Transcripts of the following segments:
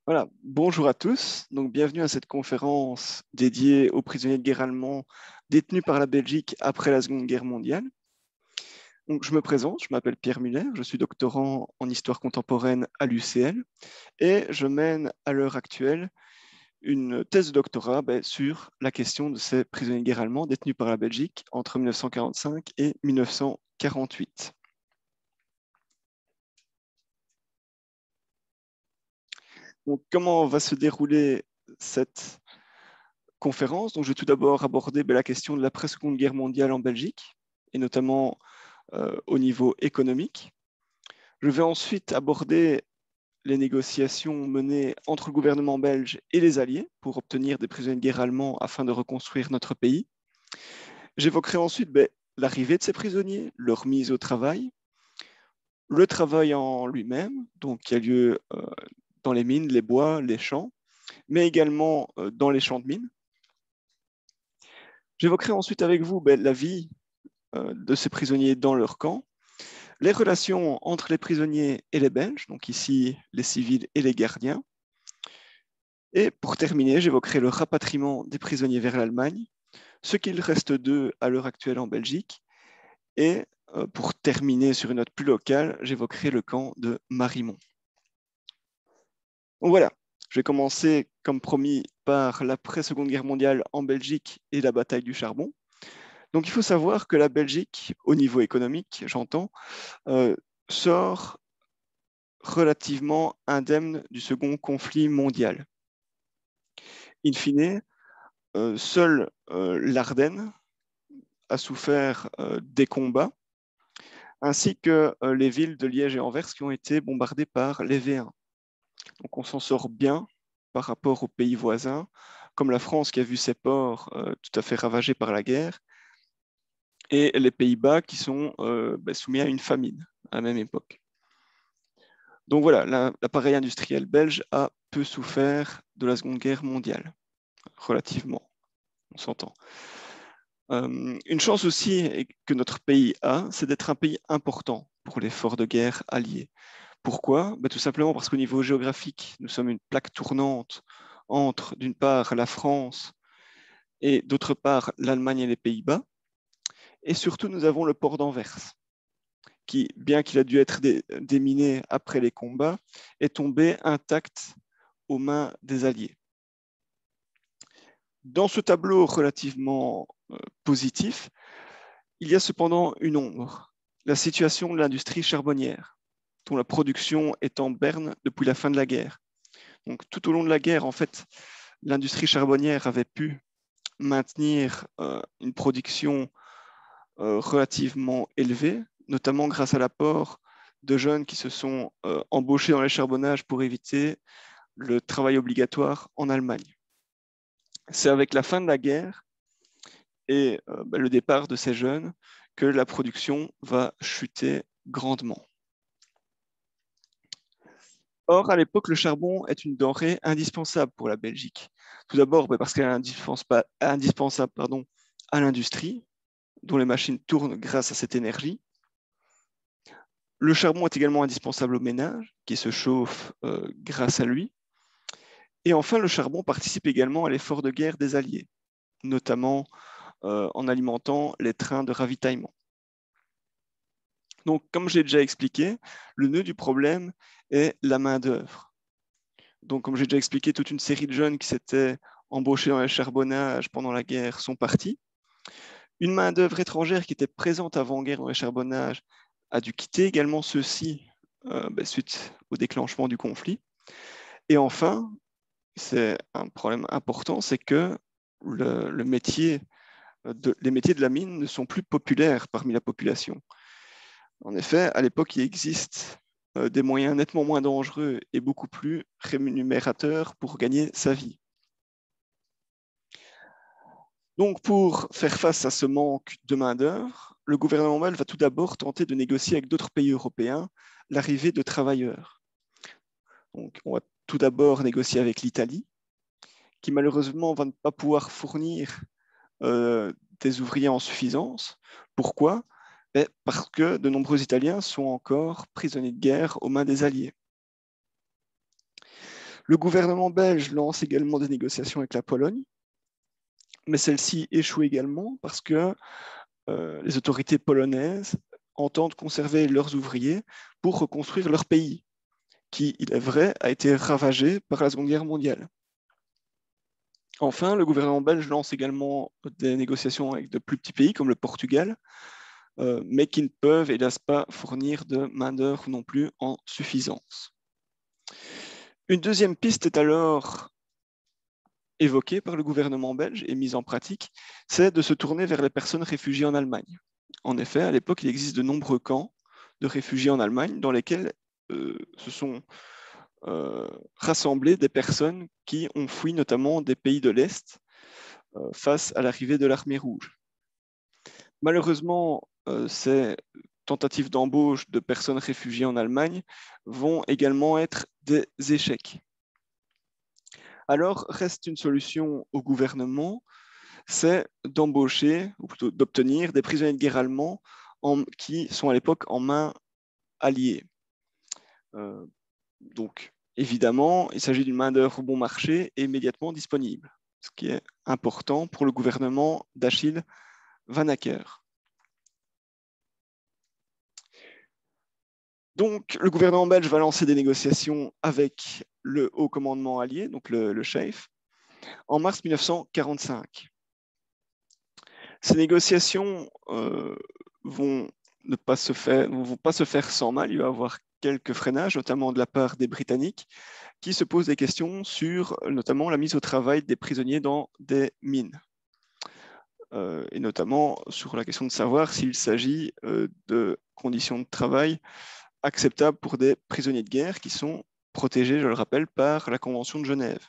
Voilà, bonjour à tous. Donc, bienvenue à cette conférence dédiée aux prisonniers de guerre allemands détenus par la Belgique après la Seconde Guerre mondiale. Donc, je me présente, je m'appelle Pierre Muller, je suis doctorant en histoire contemporaine à l'UCL et je mène à l'heure actuelle une thèse de doctorat sur la question de ces prisonniers de guerre allemands détenus par la Belgique entre 1945 et 1948. Donc, comment va se dérouler cette conférence? Donc, je vais tout d'abord aborder la question de l'après-Seconde Guerre mondiale en Belgique, et notamment au niveau économique. Je vais ensuite aborder les négociations menées entre le gouvernement belge et les Alliés pour obtenir des prisonniers de guerre allemands afin de reconstruire notre pays. J'évoquerai ensuite l'arrivée de ces prisonniers, leur mise au travail, le travail en lui-même, donc qui a lieu dans les mines, les bois, les champs, mais également dans les champs de mines. J'évoquerai ensuite avec vous la vie de ces prisonniers dans leur camp, les relations entre les prisonniers et les Belges, donc ici les civils et les gardiens. Et pour terminer, j'évoquerai le rapatriement des prisonniers vers l'Allemagne, ce qu'il reste d'eux à l'heure actuelle en Belgique. Et pour terminer sur une note plus locale, j'évoquerai le camp de Marimont. Donc voilà, je vais commencer comme promis par l'après-Seconde Guerre mondiale en Belgique et la bataille du charbon. Donc il faut savoir que la Belgique, au niveau économique, j'entends, sort relativement indemne du second conflit mondial. In fine, seule l'Ardenne a souffert des combats, ainsi que les villes de Liège et Anvers qui ont été bombardées par les V1. Donc on s'en sort bien par rapport aux pays voisins, comme la France qui a vu ses ports tout à fait ravagés par la guerre, et les Pays-Bas qui sont soumis à une famine à la même époque. Donc voilà, l'appareil industriel belge a peu souffert de la Seconde Guerre mondiale, relativement, on s'entend. Une chance aussi que notre pays a, c'est d'être un pays important pour l'effort de guerre allié. Pourquoi? Tout simplement parce qu'au niveau géographique, nous sommes une plaque tournante entre, d'une part, la France et d'autre part, l'Allemagne et les Pays-Bas. Et surtout, nous avons le port d'Anvers, qui, bien qu'il a dû être déminé après les combats, est tombé intact aux mains des Alliés. Dans ce tableau relativement positif, il y a cependant une ombre, la situation de l'industrie charbonnière, dont la production est en berne depuis la fin de la guerre. Donc, tout au long de la guerre, en fait, l'industrie charbonnière avait pu maintenir une production relativement élevée, notamment grâce à l'apport de jeunes qui se sont embauchés dans les charbonnages pour éviter le travail obligatoire en Allemagne. C'est avec la fin de la guerre et le départ de ces jeunes que la production va chuter grandement. Or, à l'époque, le charbon est une denrée indispensable pour la Belgique. Tout d'abord parce qu'elle est indispensable à l'industrie, dont les machines tournent grâce à cette énergie. Le charbon est également indispensable aux ménages, qui se chauffent grâce à lui. Et enfin, le charbon participe également à l'effort de guerre des Alliés, notamment en alimentant les trains de ravitaillement. Donc, comme j'ai déjà expliqué, le nœud du problème est la main-d'œuvre. Donc, comme j'ai déjà expliqué, toute une série de jeunes qui s'étaient embauchés dans les charbonnages pendant la guerre sont partis. Une main-d'œuvre étrangère qui était présente avant-guerre dans les charbonnages a dû quitter également ceux-ci suite au déclenchement du conflit. Et enfin, c'est un problème important, c'est que les métiers de la mine ne sont plus populaires parmi la population. En effet, à l'époque, il existe des moyens nettement moins dangereux et beaucoup plus rémunérateurs pour gagner sa vie. Donc, pour faire face à ce manque de main-d'œuvre, le gouvernement belge va tout d'abord tenter de négocier avec d'autres pays européens l'arrivée de travailleurs. Donc, on va tout d'abord négocier avec l'Italie, qui malheureusement va ne pas pouvoir fournir des ouvriers en suffisance. Pourquoi? Parce que de nombreux Italiens sont encore prisonniers de guerre aux mains des Alliés. Le gouvernement belge lance également des négociations avec la Pologne, mais celles-ci échouent également parce que les autorités polonaises entendent conserver leurs ouvriers pour reconstruire leur pays, qui, il est vrai, a été ravagé par la Seconde Guerre mondiale. Enfin, le gouvernement belge lance également des négociations avec de plus petits pays comme le Portugal, mais qui ne peuvent, hélas, pas fournir de main-d'œuvre non plus en suffisance. Une deuxième piste est alors évoquée par le gouvernement belge et mise en pratique, c'est de se tourner vers les personnes réfugiées en Allemagne. En effet, à l'époque, il existe de nombreux camps de réfugiés en Allemagne dans lesquels se sont rassemblées des personnes qui ont fui notamment des pays de l'Est face à l'arrivée de l'armée rouge. Malheureusement, ces tentatives d'embauche de personnes réfugiées en Allemagne vont également être des échecs. Alors, reste une solution au gouvernement, c'est d'embaucher, ou plutôt d'obtenir des prisonniers de guerre allemands qui sont à l'époque en main alliée. Donc, évidemment, il s'agit d'une main-d'œuvre bon marché et immédiatement disponible, ce qui est important pour le gouvernement d'Achille Vanacker. Donc, le gouvernement belge va lancer des négociations avec le haut commandement allié, donc le chef, en mars 1945. Ces négociations vont pas se faire sans mal. Il va y avoir quelques freinages, notamment de la part des Britanniques, qui se posent des questions sur notamment la mise au travail des prisonniers dans des mines. Et notamment sur la question de savoir s'il s'agit de conditions de travail acceptables pour des prisonniers de guerre qui sont protégés, je le rappelle, par la Convention de Genève.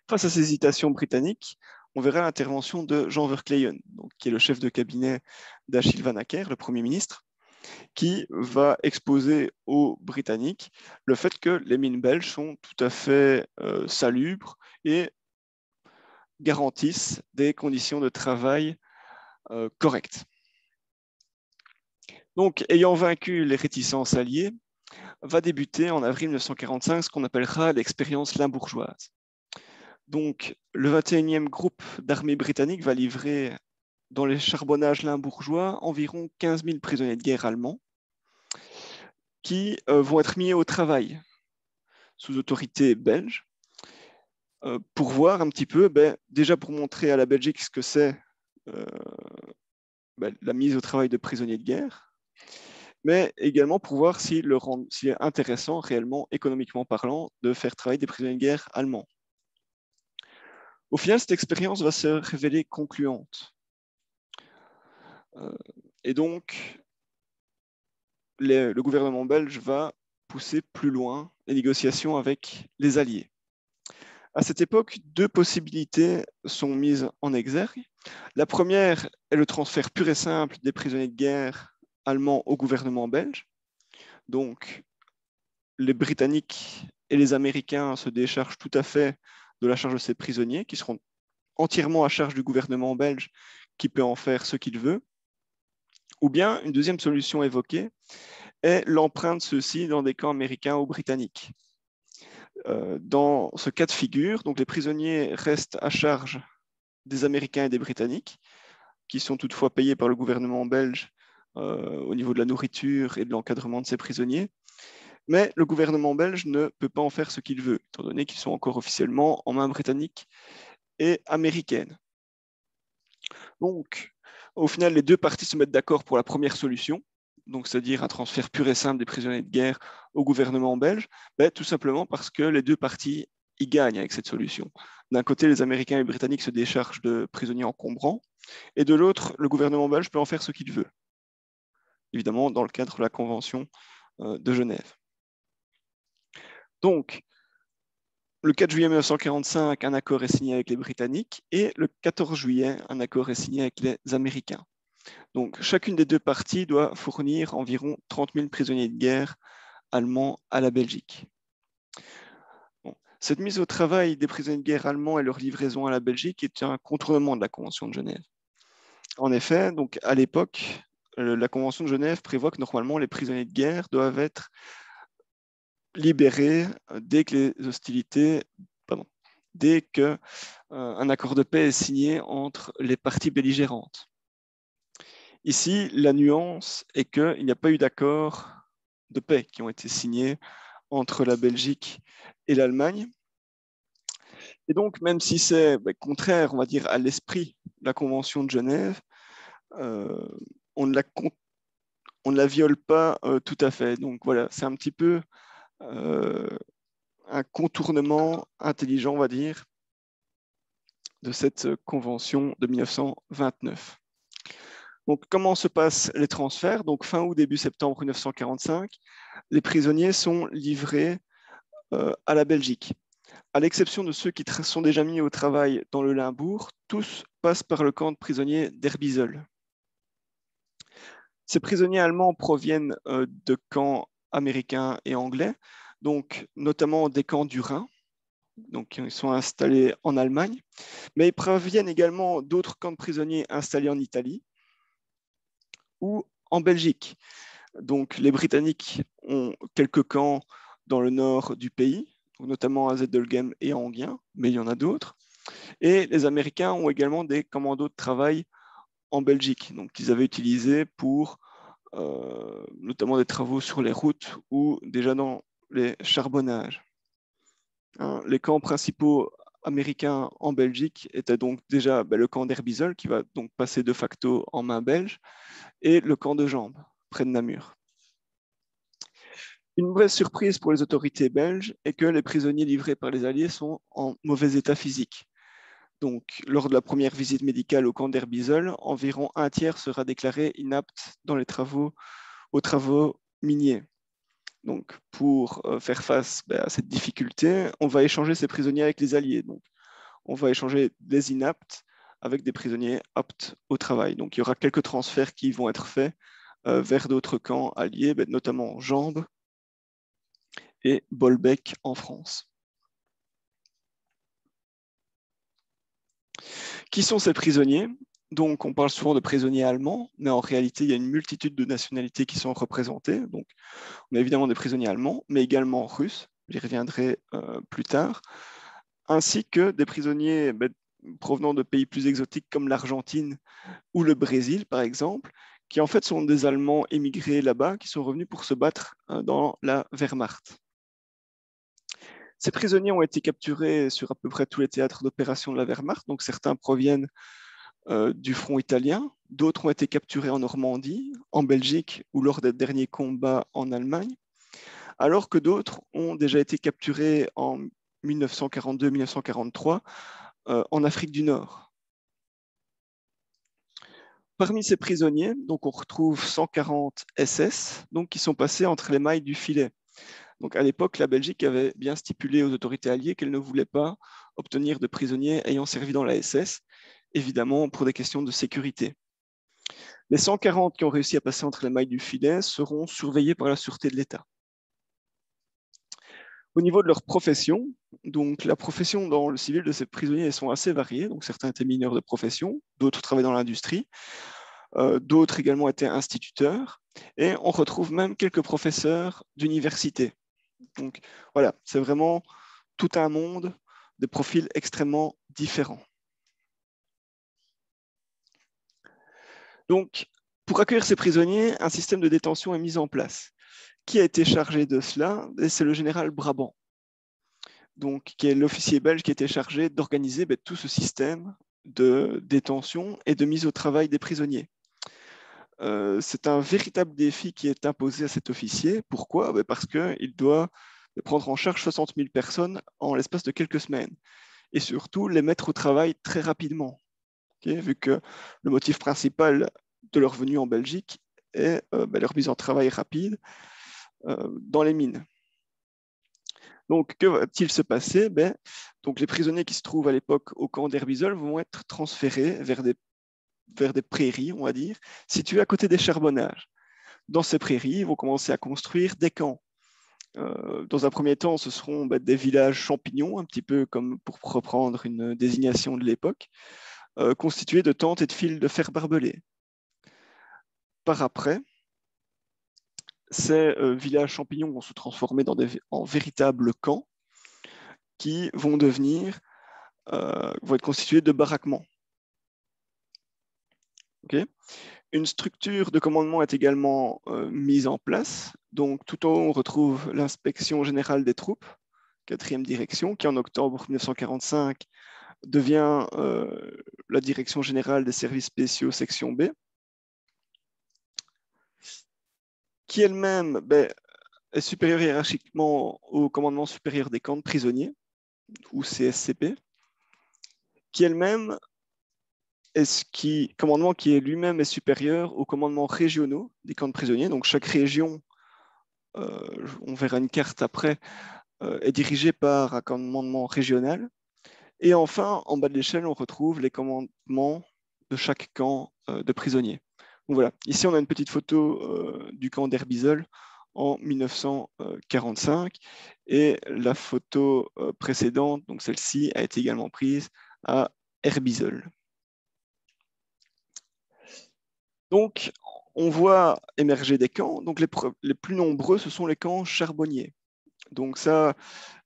Face à ces hésitations britanniques, on verra l'intervention de Jean Verkleyen, qui est le chef de cabinet d'Achille Vanacker, le Premier ministre, qui va exposer aux Britanniques le fait que les mines belges sont tout à fait salubres et garantissent des conditions de travail correctes. Donc, ayant vaincu les réticences alliées, va débuter en avril 1945 ce qu'on appellera l'expérience limbourgeoise. Donc, le 21e groupe d'armée britannique va livrer dans les charbonnages limbourgeois environ 15 000 prisonniers de guerre allemands qui vont être mis au travail sous autorité belge pour voir un petit peu, déjà pour montrer à la Belgique ce que c'est la mise au travail de prisonniers de guerre, mais également pour voir s'il est intéressant réellement, économiquement parlant, de faire travailler des prisonniers de guerre allemands. Au final, cette expérience va se révéler concluante. Et donc, le gouvernement belge va pousser plus loin les négociations avec les Alliés. À cette époque, deux possibilités sont mises en exergue. La première est le transfert pur et simple des prisonniers de guerre allemands au gouvernement belge. Donc, les Britanniques et les Américains se déchargent tout à fait de la charge de ces prisonniers, qui seront entièrement à charge du gouvernement belge, qui peut en faire ce qu'il veut. Ou bien, une deuxième solution évoquée est l'emprunt de ceux-ci dans des camps américains ou britanniques. Dans ce cas de figure, donc les prisonniers restent à charge des Américains et des Britanniques, qui sont toutefois payés par le gouvernement belge au niveau de la nourriture et de l'encadrement de ces prisonniers. Mais le gouvernement belge ne peut pas en faire ce qu'il veut, étant donné qu'ils sont encore officiellement en main britannique et américaine. Donc, au final, les deux parties se mettent d'accord pour la première solution, donc c'est-à-dire un transfert pur et simple des prisonniers de guerre au gouvernement belge, tout simplement parce que les deux parties y gagnent avec cette solution. D'un côté, les Américains et les Britanniques se déchargent de prisonniers encombrants, et de l'autre, le gouvernement belge peut en faire ce qu'il veut, évidemment dans le cadre de la Convention de Genève. Donc, le 4 juillet 1945, un accord est signé avec les Britanniques, et le 14 juillet, un accord est signé avec les Américains. Donc, chacune des deux parties doit fournir environ 30 000 prisonniers de guerre allemands à la Belgique. Bon. Cette mise au travail des prisonniers de guerre allemands et leur livraison à la Belgique est un contournement de la Convention de Genève. En effet, donc, à l'époque, la Convention de Genève prévoit que normalement les prisonniers de guerre doivent être libérés dès que les hostilités, dès qu'un accord de paix est signé entre les parties belligérantes. Ici, la nuance est qu'il n'y a pas eu d'accord de paix qui ont été signés entre la Belgique et l'Allemagne. Et donc, même si c'est contraire, on va dire, à l'esprit de la Convention de Genève, on ne la viole pas tout à fait. Donc voilà, c'est un petit peu un contournement intelligent, on va dire, de cette convention de 1929. Donc, comment se passent les transferts? Donc, fin août, début septembre 1945, les prisonniers sont livrés à la Belgique. À l'exception de ceux qui sont déjà mis au travail dans le Limbourg, tous passent par le camp de prisonniers d'Herbisol. Ces prisonniers allemands proviennent de camps américains et anglais, donc notamment des camps du Rhin, donc ils sont installés en Allemagne, mais ils proviennent également d'autres camps de prisonniers installés en Italie ou en Belgique. Donc les Britanniques ont quelques camps dans le nord du pays, notamment à Zedelgem et à Enghien, mais il y en a d'autres. Et les Américains ont également des commandos de travail en Belgique, donc qu'ils avaient utilisés pour notamment des travaux sur les routes ou déjà dans les charbonnages. Hein, les camps principaux américains en Belgique étaient donc déjà le camp d'Herbisol, qui va donc passer de facto en main belge, et le camp de Jambes, près de Namur. Une mauvaise surprise pour les autorités belges est que les prisonniers livrés par les Alliés sont en mauvais état physique. Donc, lors de la première visite médicale au camp d'Herbisol, environ un tiers sera déclaré inapte dans aux travaux miniers. Donc, pour faire face à cette difficulté, on va échanger ces prisonniers avec les Alliés. Donc, on va échanger des inaptes avec des prisonniers aptes au travail. Donc, il y aura quelques transferts qui vont être faits vers d'autres camps alliés, notamment Jambes et Bolbec en France. Qui sont ces prisonniers? Donc, on parle souvent de prisonniers allemands, mais en réalité, il y a une multitude de nationalités qui sont représentées. Donc, on a évidemment des prisonniers allemands, mais également russes, j'y reviendrai plus tard, ainsi que des prisonniers provenant de pays plus exotiques comme l'Argentine ou le Brésil, par exemple, qui en fait sont des Allemands émigrés là-bas, qui sont revenus pour se battre dans la Wehrmacht. Ces prisonniers ont été capturés sur à peu près tous les théâtres d'opération de la Wehrmacht, donc certains proviennent du front italien, d'autres ont été capturés en Normandie, en Belgique ou lors des derniers combats en Allemagne, alors que d'autres ont déjà été capturés en 1942-1943 en Afrique du Nord. Parmi ces prisonniers, donc on retrouve 140 SS donc, qui sont passés entre les mailles du filet. Donc à l'époque, la Belgique avait bien stipulé aux autorités alliées qu'elle ne voulait pas obtenir de prisonniers ayant servi dans la SS, évidemment pour des questions de sécurité. Les 140 qui ont réussi à passer entre les mailles du filet seront surveillés par la sûreté de l'État. Au niveau de leur profession, donc la profession dans le civil de ces prisonniers sont assez variées. Donc certains étaient mineurs de profession, d'autres travaillaient dans l'industrie, d'autres également étaient instituteurs, et on retrouve même quelques professeurs d'université. Donc voilà, c'est vraiment tout un monde de profils extrêmement différents. Donc, pour accueillir ces prisonniers, un système de détention est mis en place. Qui a été chargé de cela? C'est le général Brabant, donc, qui est l'officier belge qui était chargé d'organiser tout ce système de détention et de mise au travail des prisonniers. C'est un véritable défi qui est imposé à cet officier. Pourquoi? Parce qu'il doit prendre en charge 60 000 personnes en l'espace de quelques semaines et surtout les mettre au travail très rapidement, vu que le motif principal de leur venue en Belgique est leur mise en travail rapide dans les mines. Donc, que va-t-il se passer? Donc, les prisonniers qui se trouvent à l'époque au camp d'Herbisol vont être transférés vers des prairies, on va dire, situées à côté des charbonnages. Dans ces prairies, ils vont commencer à construire des camps. Dans un premier temps, ce seront des villages champignons, un petit peu comme pour reprendre une désignation de l'époque, constitués de tentes et de fils de fer barbelés. Par après, ces villages champignons vont se transformer en véritables camps qui vont vont être constitués de baraquements. Okay. Une structure de commandement est également mise en place. Donc, tout en haut, on retrouve l'inspection générale des troupes, 4e direction, qui en octobre 1945 devient la direction générale des services spéciaux section B, qui elle-même est supérieure hiérarchiquement au commandement supérieur des camps de prisonniers, ou CSCP, qui elle-même commandement qui est lui-même est supérieur aux commandements régionaux des camps de prisonniers. Donc chaque région, on verra une carte après, est dirigée par un commandement régional. Et enfin, en bas de l'échelle, on retrouve les commandements de chaque camp de prisonniers. Donc voilà, ici on a une petite photo du camp d'Herbisel en 1945 et la photo précédente, donc celle-ci, a été également prise à Herbisel. Donc, on voit émerger des camps. Donc, les plus nombreux, ce sont les camps charbonniers. Donc, ça,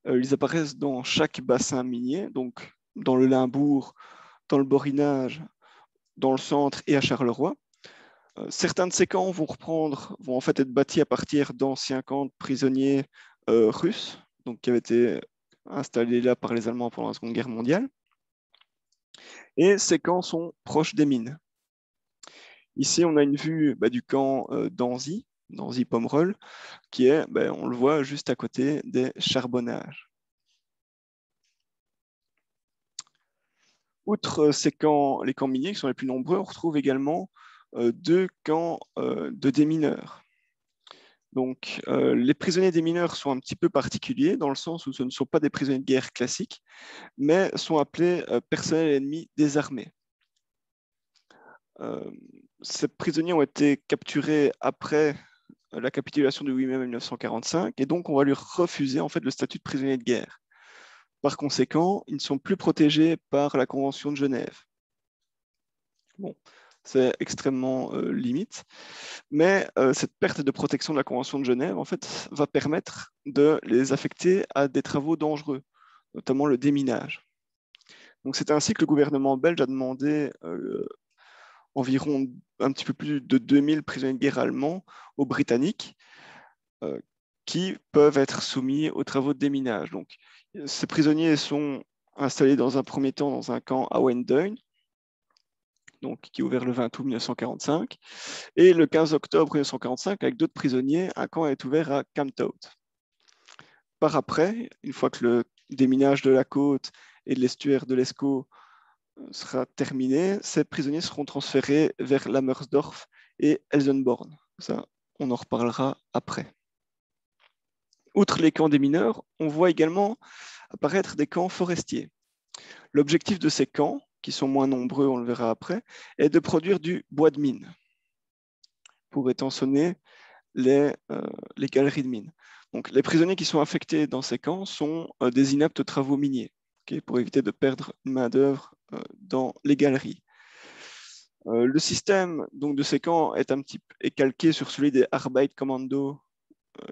ils apparaissent dans chaque bassin minier, donc dans le Limbourg, dans le Borinage, dans le centre et à Charleroi. Certains de ces camps vont en fait être bâtis à partir d'anciens camps de prisonniers russes, donc qui avaient été installés là par les Allemands pendant la Seconde Guerre mondiale. Et ces camps sont proches des mines. Ici, on a une vue du camp d'Anzy-Pomerol, qui est, on le voit, juste à côté des charbonnages. Outre ces camps, les camps miniers qui sont les plus nombreux, on retrouve également 2 camps de démineurs. Donc, les prisonniers démineurs sont un petit peu particuliers dans le sens où ce ne sont pas des prisonniers de guerre classiques, mais sont appelés personnel ennemi désarmé. Ces prisonniers ont été capturés après la capitulation du 8 mai 1945 et donc on va leur refuser en fait le statut de prisonnier de guerre. Par conséquent, ils ne sont plus protégés par la Convention de Genève. Bon, c'est extrêmement limite, mais cette perte de protection de la Convention de Genève en fait va permettre de les affecter à des travaux dangereux, notamment le déminage. Donc c'est ainsi que le gouvernement belge a demandé environ un petit peu plus de 2000 prisonniers de guerre allemands aux Britanniques qui peuvent être soumis aux travaux de déminage. Donc, ces prisonniers sont installés dans un premier temps dans un camp à Wenduin, donc, qui est ouvert le 20 août 1945. Et le 15 octobre 1945, avec d'autres prisonniers, un camp est ouvert à Kamtout. Par après, une fois que le déminage de la côte et de l'estuaire de l'Escaut sera terminé, ces prisonniers seront transférés vers Lammersdorf et Elsenborn. Ça, on en reparlera après. Outre les camps des mineurs, on voit également apparaître des camps forestiers. L'objectif de ces camps, qui sont moins nombreux, on le verra après, est de produire du bois de mine pour étançonner les galeries de mines. Donc, les prisonniers qui sont affectés dans ces camps sont des inaptes aux travaux miniers, pour éviter de perdre une main-d'œuvre dans les galeries. Le système donc, de ces camps est calqué sur celui des Arbeitskommando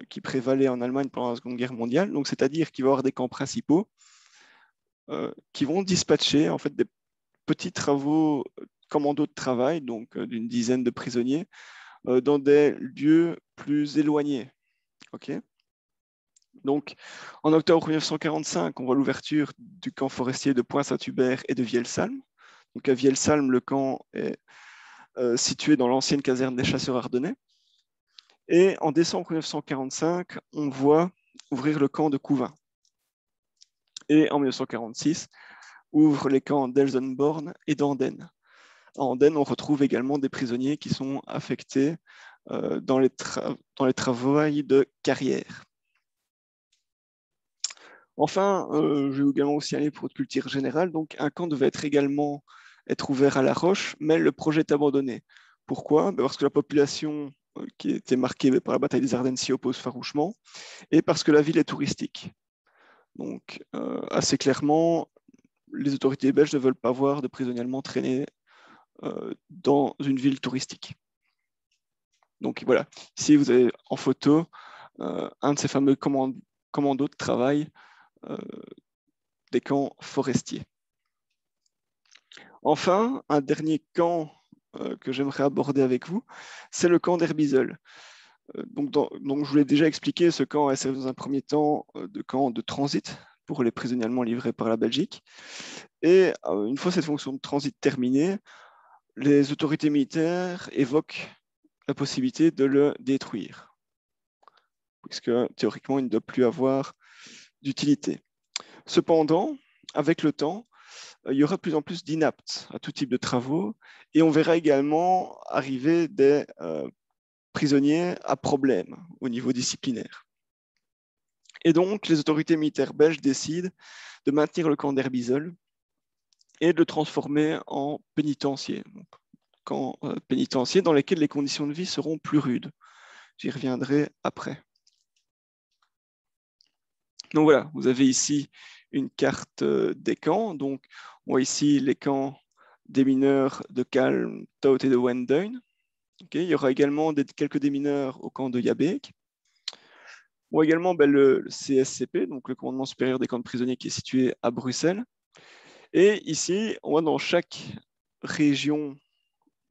qui prévalait en Allemagne pendant la Seconde Guerre mondiale. Donc, c'est-à-dire qu'il va y avoir des camps principaux qui vont dispatcher en fait des petits travaux, commandos de travail, donc d'une dizaine de prisonniers, dans des lieux plus éloignés. Okay. Donc, en octobre 1945, on voit l'ouverture du camp forestier de Point-Saint-Hubert et de Vielsalm. Donc, à Vielsalm, le camp est situé dans l'ancienne caserne des chasseurs ardennais. Et en décembre 1945, on voit ouvrir le camp de Couvin. Et en 1946, ouvre les camps d'Elsenborn et d'Andenne. À Andenne, on retrouve également des prisonniers qui sont affectés dans les travaux de carrière. Enfin, je vais également aussi aller pour votre culture générale. Donc, un camp devait également être ouvert à La Roche, mais le projet est abandonné. Pourquoi? Parce que la population qui était marquée par la bataille des Ardennes s'y oppose farouchement, et parce que la ville est touristique. Donc, assez clairement, les autorités belges ne veulent pas voir de prisonniers allemands traîner dans une ville touristique. Donc voilà, ici vous avez en photo un de ces fameux commandos de travail des camps forestiers. Enfin, un dernier camp que j'aimerais aborder avec vous, c'est le camp d'Herbisel. Donc, je vous l'ai déjà expliqué, ce camp a servi dans un premier temps de camp de transit pour les prisonniers allemands livrés par la Belgique. Et une fois cette fonction de transit terminée, les autorités militaires évoquent la possibilité de le détruire, puisque théoriquement, il ne doit plus avoir d'utilité. Cependant, avec le temps, il y aura de plus en plus d'inaptes à tout type de travaux, et on verra également arriver des prisonniers à problème au niveau disciplinaire. Et donc, les autorités militaires belges décident de maintenir le camp d'Herbisel et de le transformer en pénitencier. Donc, camp pénitencier dans lesquels les conditions de vie seront plus rudes. J'y reviendrai après. Donc voilà, vous avez ici une carte des camps. Donc, on voit ici les camps des mineurs de Calm, Taut et de Wenduin. Okay, il y aura également quelques démineurs au camp de Yabek. On voit également le CSCP, donc le commandement supérieur des camps de prisonniers qui est situé à Bruxelles. Et ici, on voit dans chaque région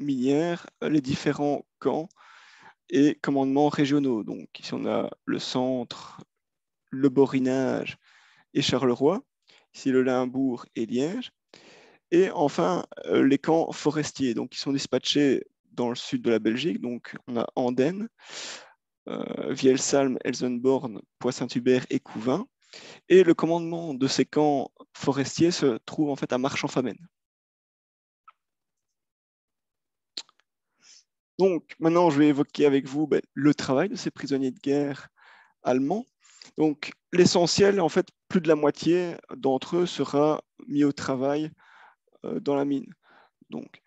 minière les différents camps et commandements régionaux. Donc ici, on a le centre, le Borinage et Charleroi. Ici, le Limbourg et Liège. Et enfin, les camps forestiers, donc qui sont dispatchés dans le sud de la Belgique. Donc, on a Andenne, Vielsalm, Elsenborn, Poix-Saint-Hubert et Couvain. Et le commandement de ces camps forestiers se trouve en fait à Marche-en-Famenne. Donc, maintenant, je vais évoquer avec vous le travail de ces prisonniers de guerre allemands. Donc, l'essentiel, en fait, plus de la moitié d'entre eux sera mis au travail dans la mine. Donc,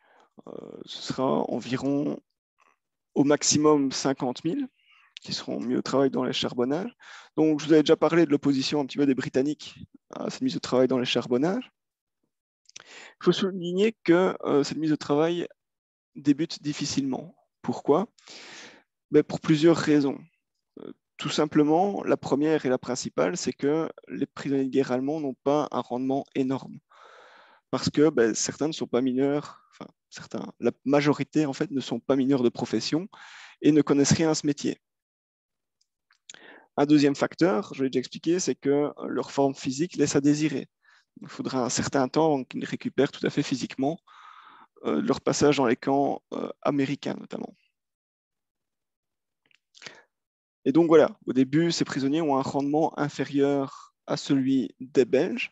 ce sera environ au maximum 50 000 qui seront mis au travail dans les charbonnages. Donc, je vous avais déjà parlé de l'opposition un petit peu des Britanniques à cette mise au travail dans les charbonnages. Il faut souligner que cette mise au travail débute difficilement. Pourquoi? Pour plusieurs raisons. Tout simplement, la première et la principale, c'est que les prisonniers de guerre allemands n'ont pas un rendement énorme. Parce que certains ne sont pas mineurs, enfin, certains, la majorité en fait ne sont pas mineurs de profession et ne connaissent rien à ce métier. Un deuxième facteur, je l'ai déjà expliqué, c'est que leur forme physique laisse à désirer. Il faudra un certain temps avant qu'ils récupèrent tout à fait physiquement leur passage dans les camps américains notamment. Et donc voilà, au début, ces prisonniers ont un rendement inférieur à celui des Belges.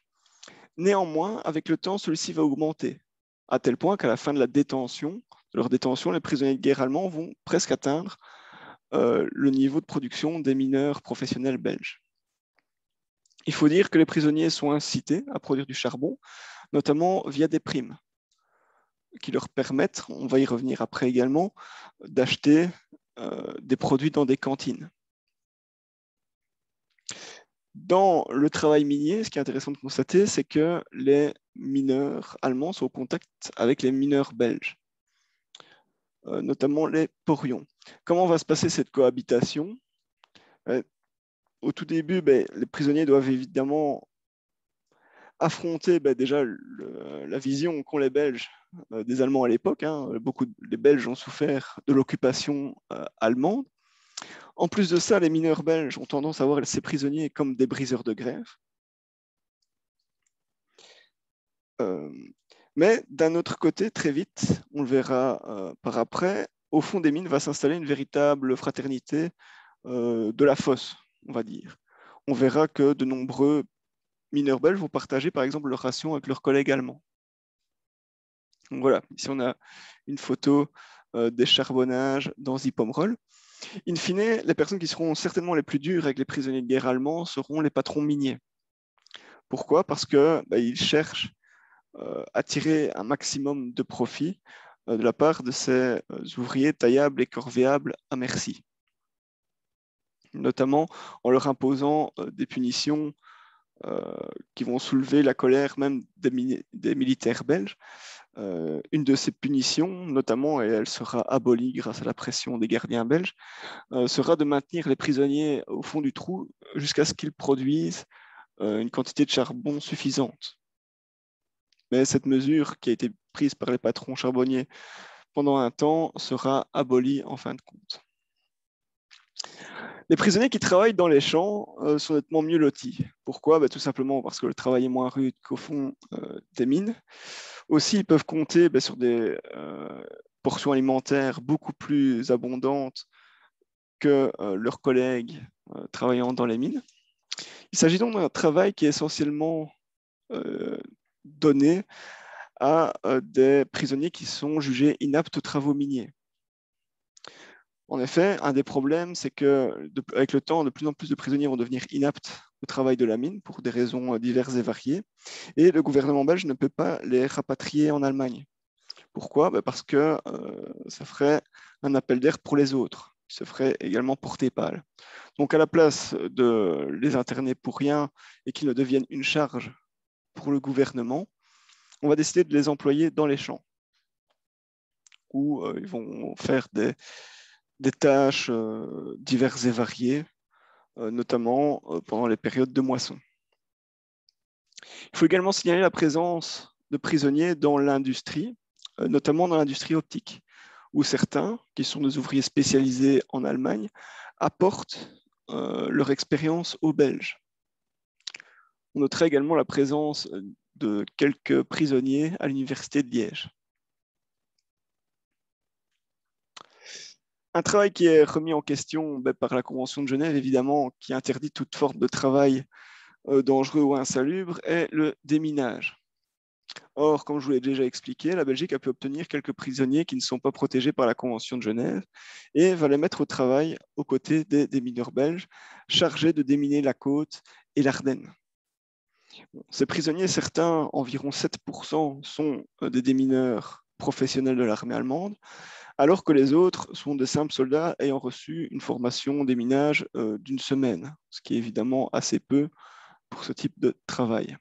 Néanmoins, avec le temps, celui-ci va augmenter, à tel point qu'à la fin de leur détention, les prisonniers de guerre allemands vont presque atteindre le niveau de production des mineurs professionnels belges. Il faut dire que les prisonniers sont incités à produire du charbon, notamment via des primes, qui leur permettent, on va y revenir après également, d'acheter des produits dans des cantines. Dans le travail minier, ce qui est intéressant de constater, c'est que les mineurs allemands sont au contact avec les mineurs belges, notamment les porions. Comment va se passer cette cohabitation? Au tout début, les prisonniers doivent évidemment affronter déjà la vision qu'ont les Belges des Allemands à l'époque. Les Belges ont souffert de l'occupation allemande. En plus de ça, les mineurs belges ont tendance à voir ces prisonniers comme des briseurs de grève. Mais d'un autre côté, très vite, on le verra par après, au fond des mines va s'installer une véritable fraternité de la fosse, on va dire. On verra que de nombreux mineurs belges vont partager par exemple leur ration avec leurs collègues allemands. Donc voilà, ici on a une photo des charbonnages dans Zipomrol. In fine, les personnes qui seront certainement les plus dures avec les prisonniers de guerre allemands seront les patrons miniers. Pourquoi? Parce qu'ils cherchent à tirer un maximum de profit de la part de ces ouvriers taillables et corvéables à merci, notamment en leur imposant des punitions qui vont soulever la colère même des militaires belges, Une de ces punitions, notamment, et elle sera abolie grâce à la pression des gardiens belges, sera de maintenir les prisonniers au fond du trou jusqu'à ce qu'ils produisent une quantité de charbon suffisante. Mais cette mesure qui a été prise par les patrons charbonniers pendant un temps sera abolie en fin de compte. Les prisonniers qui travaillent dans les champs sont nettement mieux lotis. Pourquoi? Tout simplement parce que le travail est moins rude qu'au fond des mines. Aussi, ils peuvent compter sur des portions alimentaires beaucoup plus abondantes que leurs collègues travaillant dans les mines. Il s'agit donc d'un travail qui est essentiellement donné à des prisonniers qui sont jugés inaptes aux travaux miniers. En effet, un des problèmes, c'est qu'avec le temps, de plus en plus de prisonniers vont devenir inaptes au travail de la mine pour des raisons diverses et variées. Et le gouvernement belge ne peut pas les rapatrier en Allemagne. Pourquoi? Parce que ça ferait un appel d'air pour les autres, qui se ferait également porter pâle. Donc à la place de les interner pour rien et qu'ils ne deviennent une charge pour le gouvernement, on va décider de les employer dans les champs, où ils vont faire des tâches diverses et variées, notamment pendant les périodes de moisson. Il faut également signaler la présence de prisonniers dans l'industrie, notamment dans l'industrie optique, où certains, qui sont des ouvriers spécialisés en Allemagne, apportent leur expérience aux Belges. On noterait également la présence de quelques prisonniers à l'université de Liège. Un travail qui est remis en question par la Convention de Genève, évidemment, qui interdit toute forme de travail dangereux ou insalubre, est le déminage. Or, comme je vous l'ai déjà expliqué, la Belgique a pu obtenir quelques prisonniers qui ne sont pas protégés par la Convention de Genève et va les mettre au travail aux côtés des démineurs belges chargés de déminer la côte et l'Ardenne. Ces prisonniers, certains, environ 7%, sont des démineurs professionnels de l'armée allemande, alors que les autres sont des simples soldats ayant reçu une formation déminage d'une semaine, ce qui est évidemment assez peu pour ce type de travail.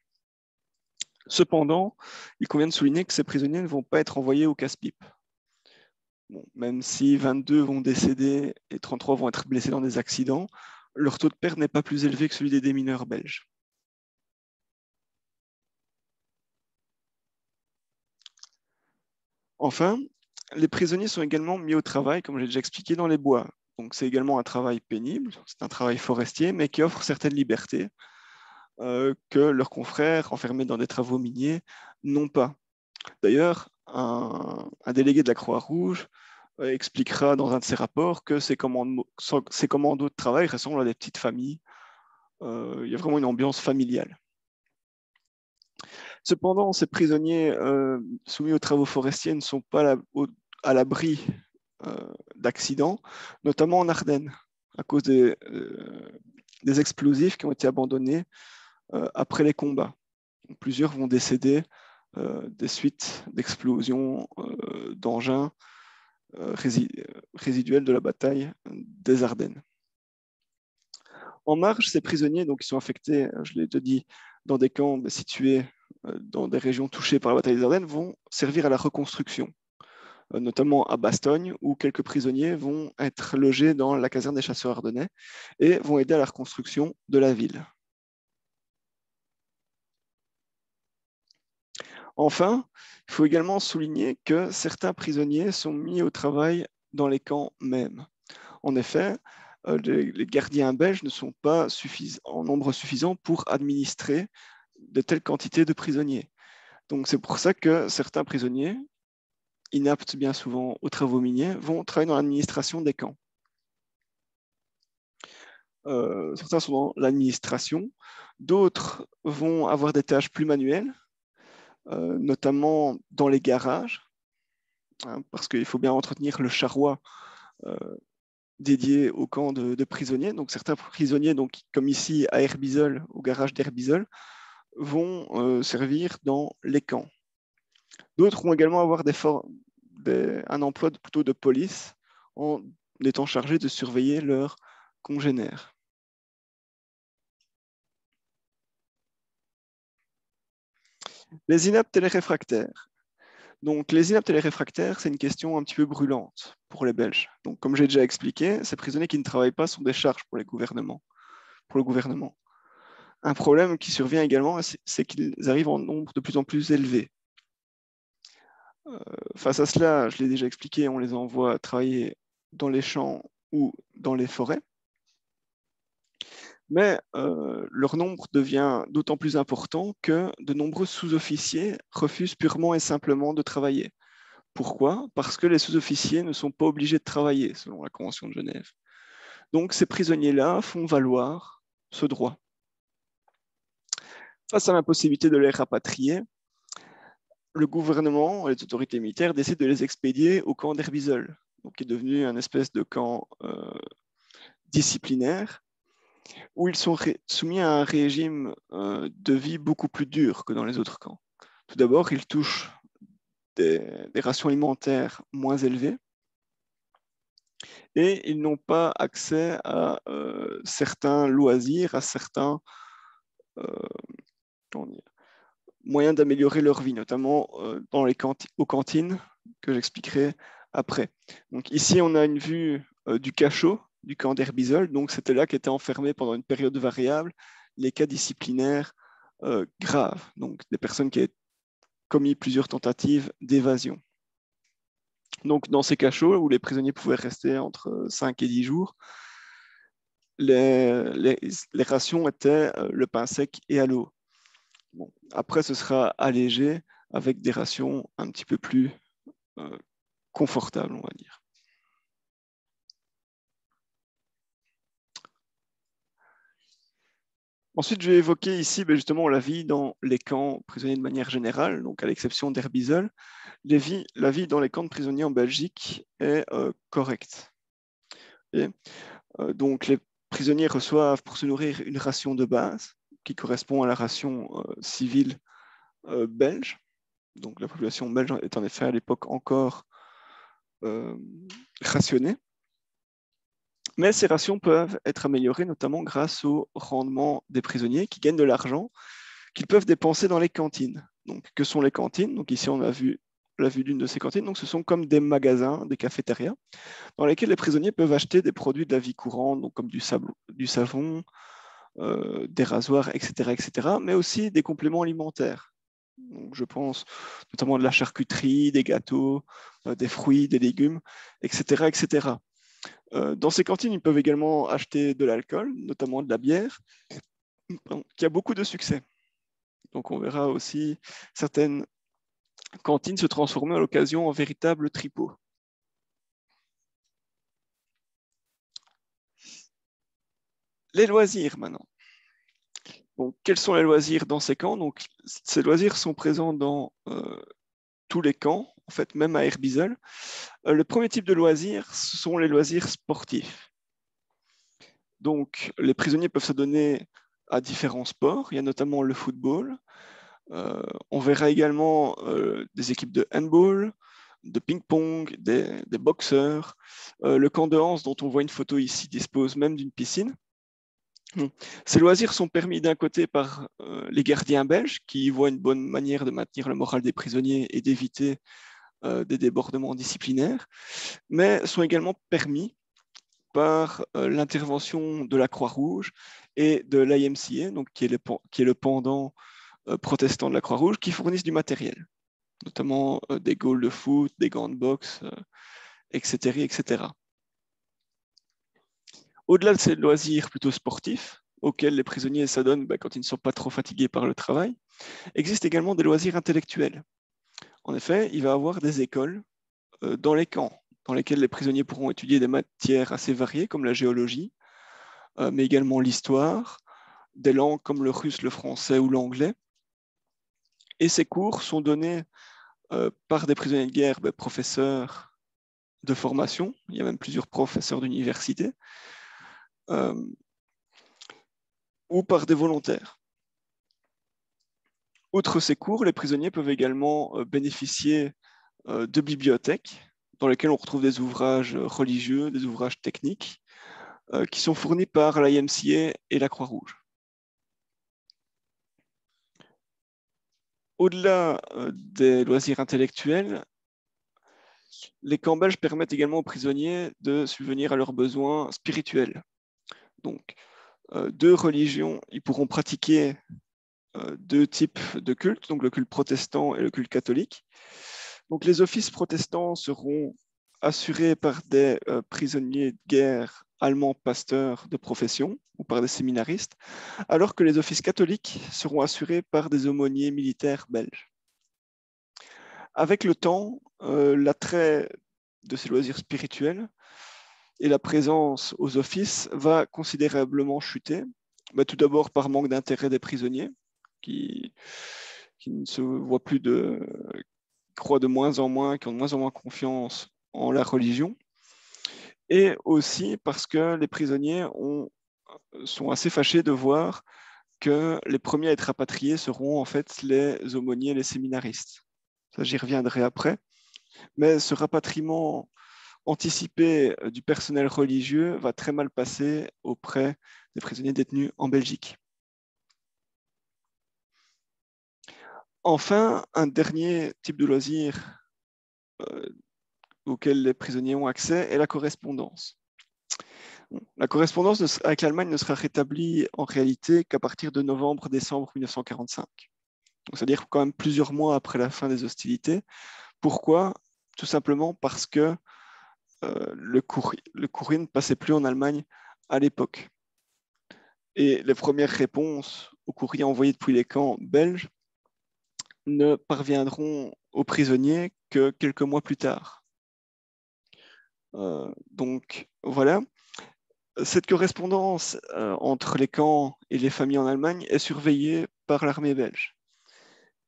Cependant, il convient de souligner que ces prisonniers ne vont pas être envoyés au casse-pipe. Bon, même si 22 vont décéder et 33 vont être blessés dans des accidents, leur taux de perte n'est pas plus élevé que celui des démineurs belges. Enfin, les prisonniers sont également mis au travail, comme j'ai déjà expliqué, dans les bois. Donc c'est également un travail pénible, c'est un travail forestier, mais qui offre certaines libertés que leurs confrères enfermés dans des travaux miniers n'ont pas. D'ailleurs, un délégué de la Croix-Rouge expliquera dans un de ses rapports que ces commandos de travail ressemblent à des petites familles. Il y a vraiment une ambiance familiale. Cependant, ces prisonniers soumis aux travaux forestiers ne sont pas à l'abri d'accidents, notamment en Ardennes, à cause des explosifs qui ont été abandonnés après les combats. Donc, plusieurs vont décéder des suites d'explosions d'engins résiduels de la bataille des Ardennes. En marge, ces prisonniers qui sont affectés, je l'ai déjà dit, dans des camps situés dans des régions touchées par la bataille des Ardennes, vont servir à la reconstruction, notamment à Bastogne, où quelques prisonniers vont être logés dans la caserne des chasseurs ardennais et vont aider à la reconstruction de la ville. Enfin, il faut également souligner que certains prisonniers sont mis au travail dans les camps mêmes. En effet, les gardiens belges ne sont pas en nombre suffisant pour administrer de telles quantités de prisonniers. Donc c'est pour ça que certains prisonniers, inaptes bien souvent aux travaux miniers, vont travailler dans l'administration des camps. Certains sont dans l'administration, d'autres vont avoir des tâches plus manuelles, notamment dans les garages, parce qu'il faut bien entretenir le charroi dédié au camp de prisonniers. Donc certains prisonniers, comme ici à Herbisol, au garage d'Herbisol, vont servir dans les camps. D'autres vont également avoir un emploi plutôt de police en étant chargés de surveiller leurs congénères. Les inaptes et les réfractaires. Donc, les inaptes et les réfractaires, c'est une question un petit peu brûlante pour les Belges. Donc, comme j'ai déjà expliqué, ces prisonniers qui ne travaillent pas sont des charges pour le gouvernement. Un problème qui survient également, c'est qu'ils arrivent en nombre de plus en plus élevé. Face à cela, je l'ai déjà expliqué, on les envoie travailler dans les champs ou dans les forêts. Mais leur nombre devient d'autant plus important que de nombreux sous-officiers refusent purement et simplement de travailler. Pourquoi? Parce que les sous-officiers ne sont pas obligés de travailler, selon la Convention de Genève. Donc ces prisonniers-là font valoir ce droit. Face à l'impossibilité de les rapatrier, le gouvernement, les autorités militaires décident de les expédier au camp d'Herbizol, qui est devenu un espèce de camp disciplinaire, où ils sont soumis à un régime de vie beaucoup plus dur que dans les autres camps. Tout d'abord, ils touchent des rations alimentaires moins élevées et ils n'ont pas accès à certains loisirs, à certains moyens d'améliorer leur vie, notamment dans aux cantines, que j'expliquerai après. Donc ici, on a une vue du cachot du camp d'Herbizol. Donc c'était là qu'étaient enfermés pendant une période variable les cas disciplinaires graves, donc des personnes qui avaient commis plusieurs tentatives d'évasion. Donc dans ces cachots où les prisonniers pouvaient rester entre 5 et 10 jours, les rations étaient le pain sec et à l'eau. Bon, après, ce sera allégé avec des rations un petit peu plus confortables, on va dire. Ensuite, je vais évoquer ici justement la vie dans les camps prisonniers de manière générale, donc à l'exception d'Herbizol. La vie dans les camps de prisonniers en Belgique est correcte. Donc, les prisonniers reçoivent pour se nourrir une ration de base qui correspond à la ration civile belge. Donc, la population belge est en effet à l'époque encore rationnée. Mais ces rations peuvent être améliorées notamment grâce au rendement des prisonniers qui gagnent de l'argent qu'ils peuvent dépenser dans les cantines. Donc, que sont les cantines? Donc, ici, on a vu la vue d'une de ces cantines. Donc, ce sont comme des magasins, des cafétérias, dans lesquels les prisonniers peuvent acheter des produits de la vie courante, donc comme du savon, des rasoirs, etc., mais aussi des compléments alimentaires. Donc, je pense notamment de la charcuterie, des gâteaux, des fruits, des légumes, etc. Dans ces cantines, ils peuvent également acheter de l'alcool, notamment de la bière, qui a beaucoup de succès. Donc on verra aussi certaines cantines se transformer à l'occasion en véritables tripots. Les loisirs maintenant. Donc, quels sont les loisirs dans ces camps? Donc, ces loisirs sont présents dans tous les camps, en fait, même à Herbizol. Le premier type de loisirs, ce sont les loisirs sportifs. Donc, les prisonniers peuvent s'adonner à différents sports. Il y a notamment le football. On verra également des équipes de handball, de ping-pong, des boxeurs. Le camp de Hans, dont on voit une photo ici, dispose même d'une piscine. Ces loisirs sont permis d'un côté par les gardiens belges qui voient une bonne manière de maintenir le moral des prisonniers et d'éviter des débordements disciplinaires, mais sont également permis par l'intervention de la Croix-Rouge et de l'IMCA, donc qui est le pendant protestant de la Croix-Rouge, qui fournissent du matériel, notamment des goals de foot, des gants de boxe, etc. Au-delà de ces loisirs plutôt sportifs, auxquels les prisonniers s'adonnent quand ils ne sont pas trop fatigués par le travail, existent également des loisirs intellectuels. En effet, il va y avoir des écoles dans les camps, dans lesquelles les prisonniers pourront étudier des matières assez variées, comme la géologie, mais également l'histoire, des langues comme le russe, le français ou l'anglais. Et ces cours sont donnés par des prisonniers de guerre, professeurs de formation, il y a même plusieurs professeurs d'université, ou par des volontaires. Outre ces cours, les prisonniers peuvent également bénéficier de bibliothèques dans lesquelles on retrouve des ouvrages religieux, des ouvrages techniques, qui sont fournis par l'IMCA et la Croix-Rouge. Au-delà des loisirs intellectuels, les camps belges permettent également aux prisonniers de subvenir à leurs besoins spirituels. Donc, deux religions, ils pourront pratiquer deux types de cultes, donc le culte protestant et le culte catholique. Donc, les offices protestants seront assurés par des prisonniers de guerre allemands pasteurs de profession ou par des séminaristes, alors que les offices catholiques seront assurés par des aumôniers militaires belges. Avec le temps, l'attrait de ces loisirs spirituels et la présence aux offices va considérablement chuter. Tout d'abord par manque d'intérêt des prisonniers, qui ne se voient plus qui croient de moins en moins, qui ont de moins en moins confiance en la religion. Et aussi parce que les prisonniers sont assez fâchés de voir que les premiers à être rapatriés seront en fait les aumôniers, les séminaristes. Ça, j'y reviendrai après. Mais ce rapatriement anticipé du personnel religieux va très mal passer auprès des prisonniers détenus en Belgique. Enfin, un dernier type de loisir auquel les prisonniers ont accès est la correspondance. La correspondance avec l'Allemagne ne sera rétablie en réalité qu'à partir de novembre-décembre 1945. C'est-à-dire quand même plusieurs mois après la fin des hostilités. Pourquoi? Tout simplement parce que le courrier ne passait plus en Allemagne à l'époque. Et les premières réponses aux courriers envoyés depuis les camps belges ne parviendront aux prisonniers que quelques mois plus tard. Donc voilà, cette correspondance entre les camps et les familles en Allemagne est surveillée par l'armée belge,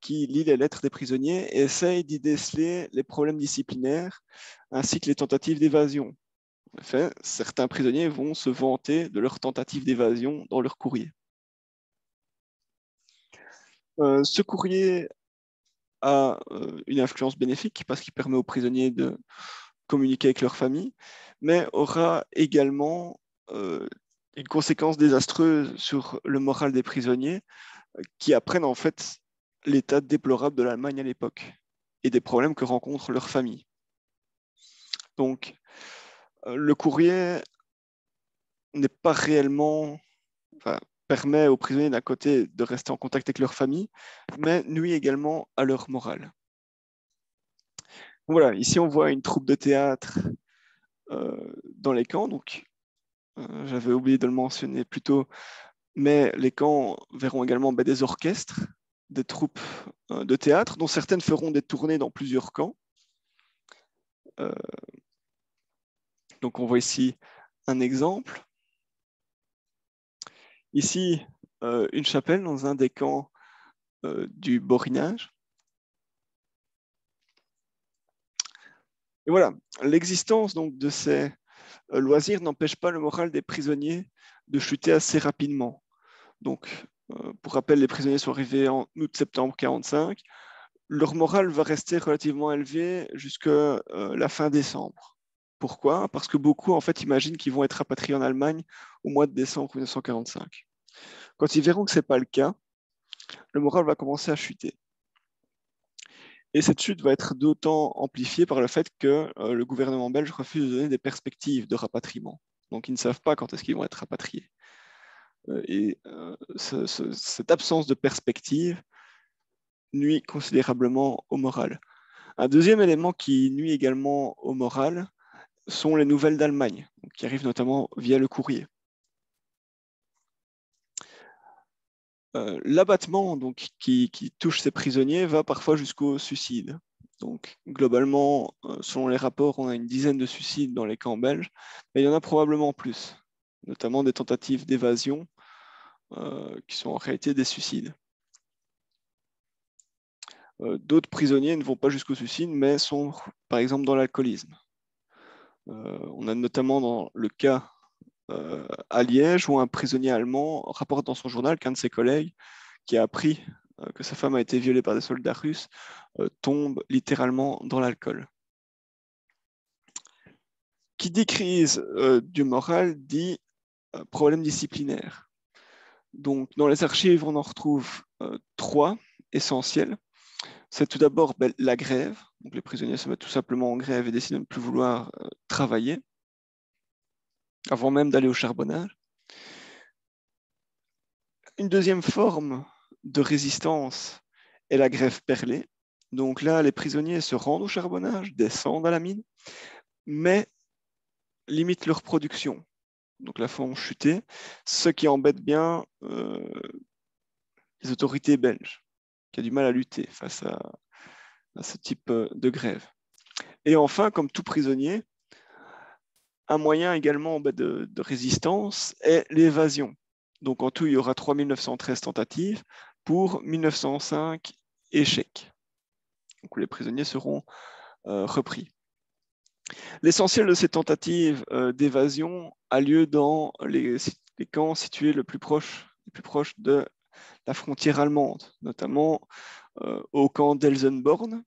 qui lit les lettres des prisonniers et essaye d'y déceler les problèmes disciplinaires ainsi que les tentatives d'évasion. En effet, certains prisonniers vont se vanter de leurs tentatives d'évasion dans leur courrier. Ce courrier a une influence bénéfique parce qu'il permet aux prisonniers de communiquer avec leur famille, mais aura également une conséquence désastreuse sur le moral des prisonniers qui apprennent en fait l'état déplorable de l'Allemagne à l'époque et des problèmes que rencontre leur famille. Donc, le courrier n'est pas réellement, permet aux prisonniers d'un côté de rester en contact avec leur famille, mais nuit également à leur morale. Voilà, ici on voit une troupe de théâtre dans les camps, donc j'avais oublié de le mentionner plus tôt, mais les camps verront également des orchestres, des troupes de théâtre, dont certaines feront des tournées dans plusieurs camps. Donc on voit ici un exemple. Ici, une chapelle dans un des camps du Borinage. Et voilà, l'existence donc de ces loisirs n'empêche pas le moral des prisonniers de chuter assez rapidement. Donc, pour rappel, les prisonniers sont arrivés en août-septembre 1945. Leur morale va rester relativement élevée jusqu'à la fin décembre. Pourquoi? Parce que beaucoup, en fait, imaginent qu'ils vont être rapatriés en Allemagne au mois de décembre 1945. Quand ils verront que ce n'est pas le cas, le moral va commencer à chuter. Et cette chute va être d'autant amplifiée par le fait que le gouvernement belge refuse de donner des perspectives de rapatriement. Donc, ils ne savent pas quand est-ce qu'ils vont être rapatriés. Et cette absence de perspective nuit considérablement au moral. Un deuxième élément qui nuit également au moral sont les nouvelles d'Allemagne, qui arrivent notamment via le courrier. L'abattement qui touche ces prisonniers va parfois jusqu'au suicide. Donc, globalement, selon les rapports, on a une dizaine de suicides dans les camps belges, mais il y en a probablement plus, notamment des tentatives d'évasion qui sont en réalité des suicides. D'autres prisonniers ne vont pas jusqu'au suicide, mais sont par exemple dans l'alcoolisme. On a notamment dans le cas à Liège où un prisonnier allemand rapporte dans son journal qu'un de ses collègues qui a appris que sa femme a été violée par des soldats russes tombe littéralement dans l'alcool. Qui dit crise du moral dit problème disciplinaire. Donc, dans les archives, on en retrouve trois essentiels. c'est tout d'abord la grève. Donc, les prisonniers se mettent tout simplement en grève et décident de ne plus vouloir travailler, avant même d'aller au charbonnage. Une deuxième forme de résistance est la grève perlée. Donc là, les prisonniers se rendent au charbonnage, descendent à la mine, mais limitent leur production. Donc la font chuter, ce qui embête bien les autorités belges, qui ont du mal à lutter face à ce type de grève. Et enfin, comme tout prisonnier, un moyen également de résistance est l'évasion. Donc en tout, il y aura 3913 tentatives pour 1905 échecs. Donc les prisonniers seront repris. L'essentiel de ces tentatives d'évasion a lieu dans les camps situés les plus proches de la frontière allemande, notamment au camp d'Elsenborn,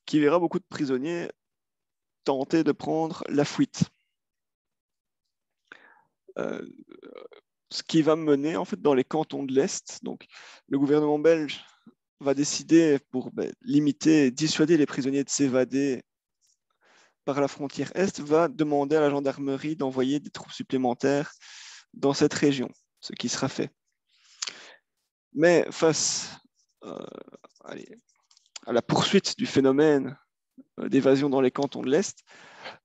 qui verra beaucoup de prisonniers tenter de prendre la fuite. Ce qui va mener en fait dans les cantons de l'Est. Donc, le gouvernement belge va décider pour limiter et dissuader les prisonniers de s'évader par la frontière Est, va demander à la gendarmerie d'envoyer des troupes supplémentaires dans cette région, ce qui sera fait. Mais face à la poursuite du phénomène d'évasion dans les cantons de l'Est,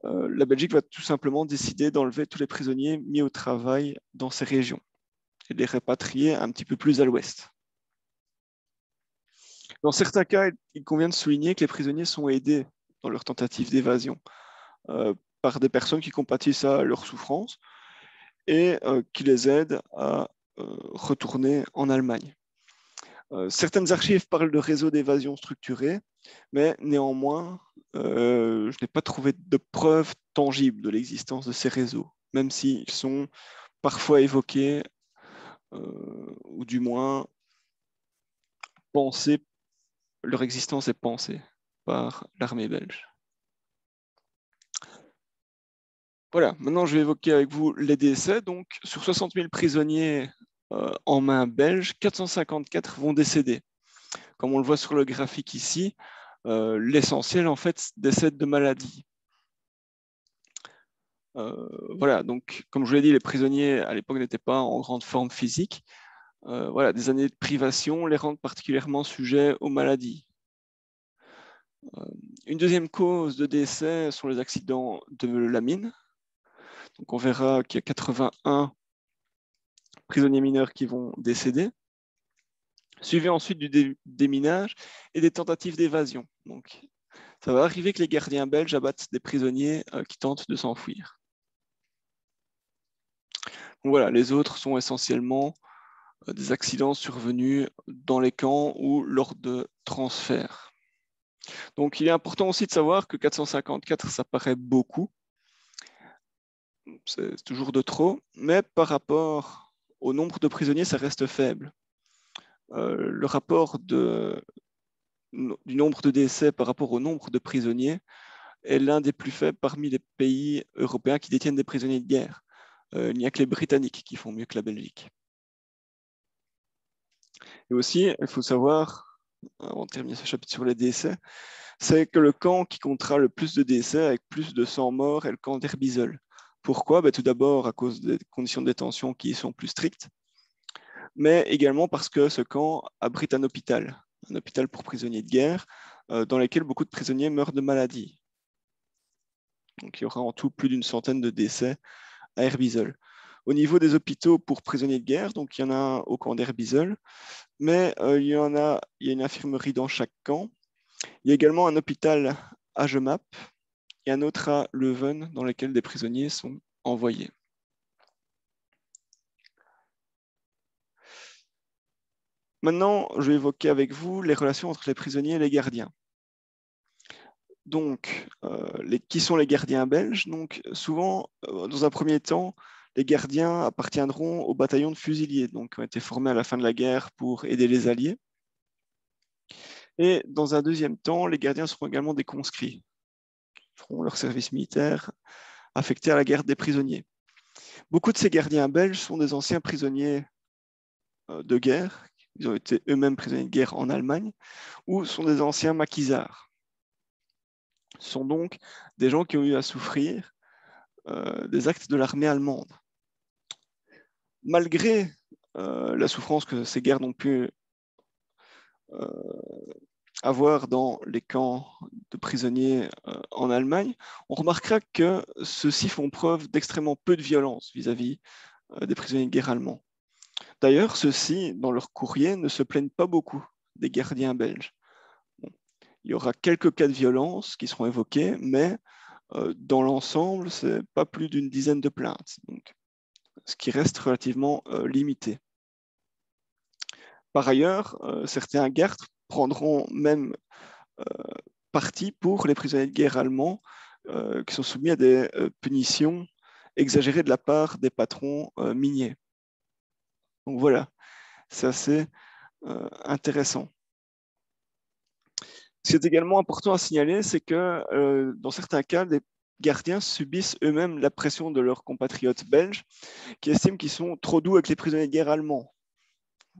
la Belgique va tout simplement décider d'enlever tous les prisonniers mis au travail dans ces régions et de les répatrier un petit peu plus à l'ouest. Dans certains cas, il convient de souligner que les prisonniers sont aidés dans leur tentative d'évasion par des personnes qui compatissent à leur souffrance et qui les aident à retourner en Allemagne. Certaines archives parlent de réseaux d'évasion structurés, mais néanmoins, je n'ai pas trouvé de preuves tangibles de l'existence de ces réseaux, même s'ils sont parfois évoqués, ou du moins pensés, leur existence est pensée par l'armée belge. Voilà, maintenant je vais évoquer avec vous les décès. Donc, sur 60 000 prisonniers en main belge, 454 vont décéder. Comme on le voit sur le graphique ici, l'essentiel en fait décède de maladie. Voilà, donc comme je vous l'ai dit, les prisonniers à l'époque n'étaient pas en grande forme physique. Voilà, des années de privation les rendent particulièrement sujets aux maladies. Une deuxième cause de décès sont les accidents de la mine. Donc on verra qu'il y a 81 prisonniers mineurs qui vont décéder, suivi ensuite du déminage et des tentatives d'évasion. Donc ça va arriver que les gardiens belges abattent des prisonniers qui tentent de s'enfuir. Voilà, les autres sont essentiellement des accidents survenus dans les camps ou lors de transferts. Donc il est important aussi de savoir que 454, ça paraît beaucoup, c'est toujours de trop, mais par rapport au nombre de prisonniers, ça reste faible. Le rapport du nombre de décès par rapport au nombre de prisonniers est l'un des plus faibles parmi les pays européens qui détiennent des prisonniers de guerre. Il n'y a que les Britanniques qui font mieux que la Belgique. Et aussi, il faut savoir, avant de terminer ce chapitre sur les décès, c'est que le camp qui comptera le plus de décès avec plus de 100 morts est le camp d'Herbisol. Pourquoi? Tout d'abord à cause des conditions de détention qui sont plus strictes, mais également parce que ce camp abrite un hôpital pour prisonniers de guerre, dans lequel beaucoup de prisonniers meurent de maladie. Donc il y aura en tout plus d'une centaine de décès à Herbisol. Au niveau des hôpitaux pour prisonniers de guerre, donc il y en a un au camp d'Herbisol, mais il y a une infirmerie dans chaque camp. Il y a également un hôpital à Jemappes et un autre à Leuven, dans lequel des prisonniers sont envoyés. Maintenant, je vais évoquer avec vous les relations entre les prisonniers et les gardiens. Donc, qui sont les gardiens belges? Donc, souvent, dans un premier temps, les gardiens appartiendront au bataillon de fusiliers, donc qui ont été formés à la fin de la guerre pour aider les Alliés. Et dans un deuxième temps, les gardiens seront également des conscrits, qui feront leur service militaire affectés à la guerre des prisonniers. Beaucoup de ces gardiens belges sont des anciens prisonniers de guerre, ils ont été eux-mêmes prisonniers de guerre en Allemagne, ou sont des anciens maquisards. Ce sont donc des gens qui ont eu à souffrir des actes de l'armée allemande. Malgré la souffrance que ces guerres ont pu avoir dans les camps de prisonniers en Allemagne, on remarquera que ceux-ci font preuve d'extrêmement peu de violence vis-à-vis des prisonniers de guerre allemands. D'ailleurs, ceux-ci, dans leur courrier, ne se plaignent pas beaucoup des gardiens belges. Bon, il y aura quelques cas de violence qui seront évoqués, mais dans l'ensemble, ce n'est pas plus d'une dizaine de plaintes, donc, ce qui reste relativement limité. Par ailleurs, certains gardes prendront même parti pour les prisonniers de guerre allemands qui sont soumis à des punitions exagérées de la part des patrons miniers. Donc voilà, c'est assez intéressant. Ce qui est également important à signaler, c'est que dans certains cas, les gardiens subissent eux-mêmes la pression de leurs compatriotes belges qui estiment qu'ils sont trop doux avec les prisonniers de guerre allemands.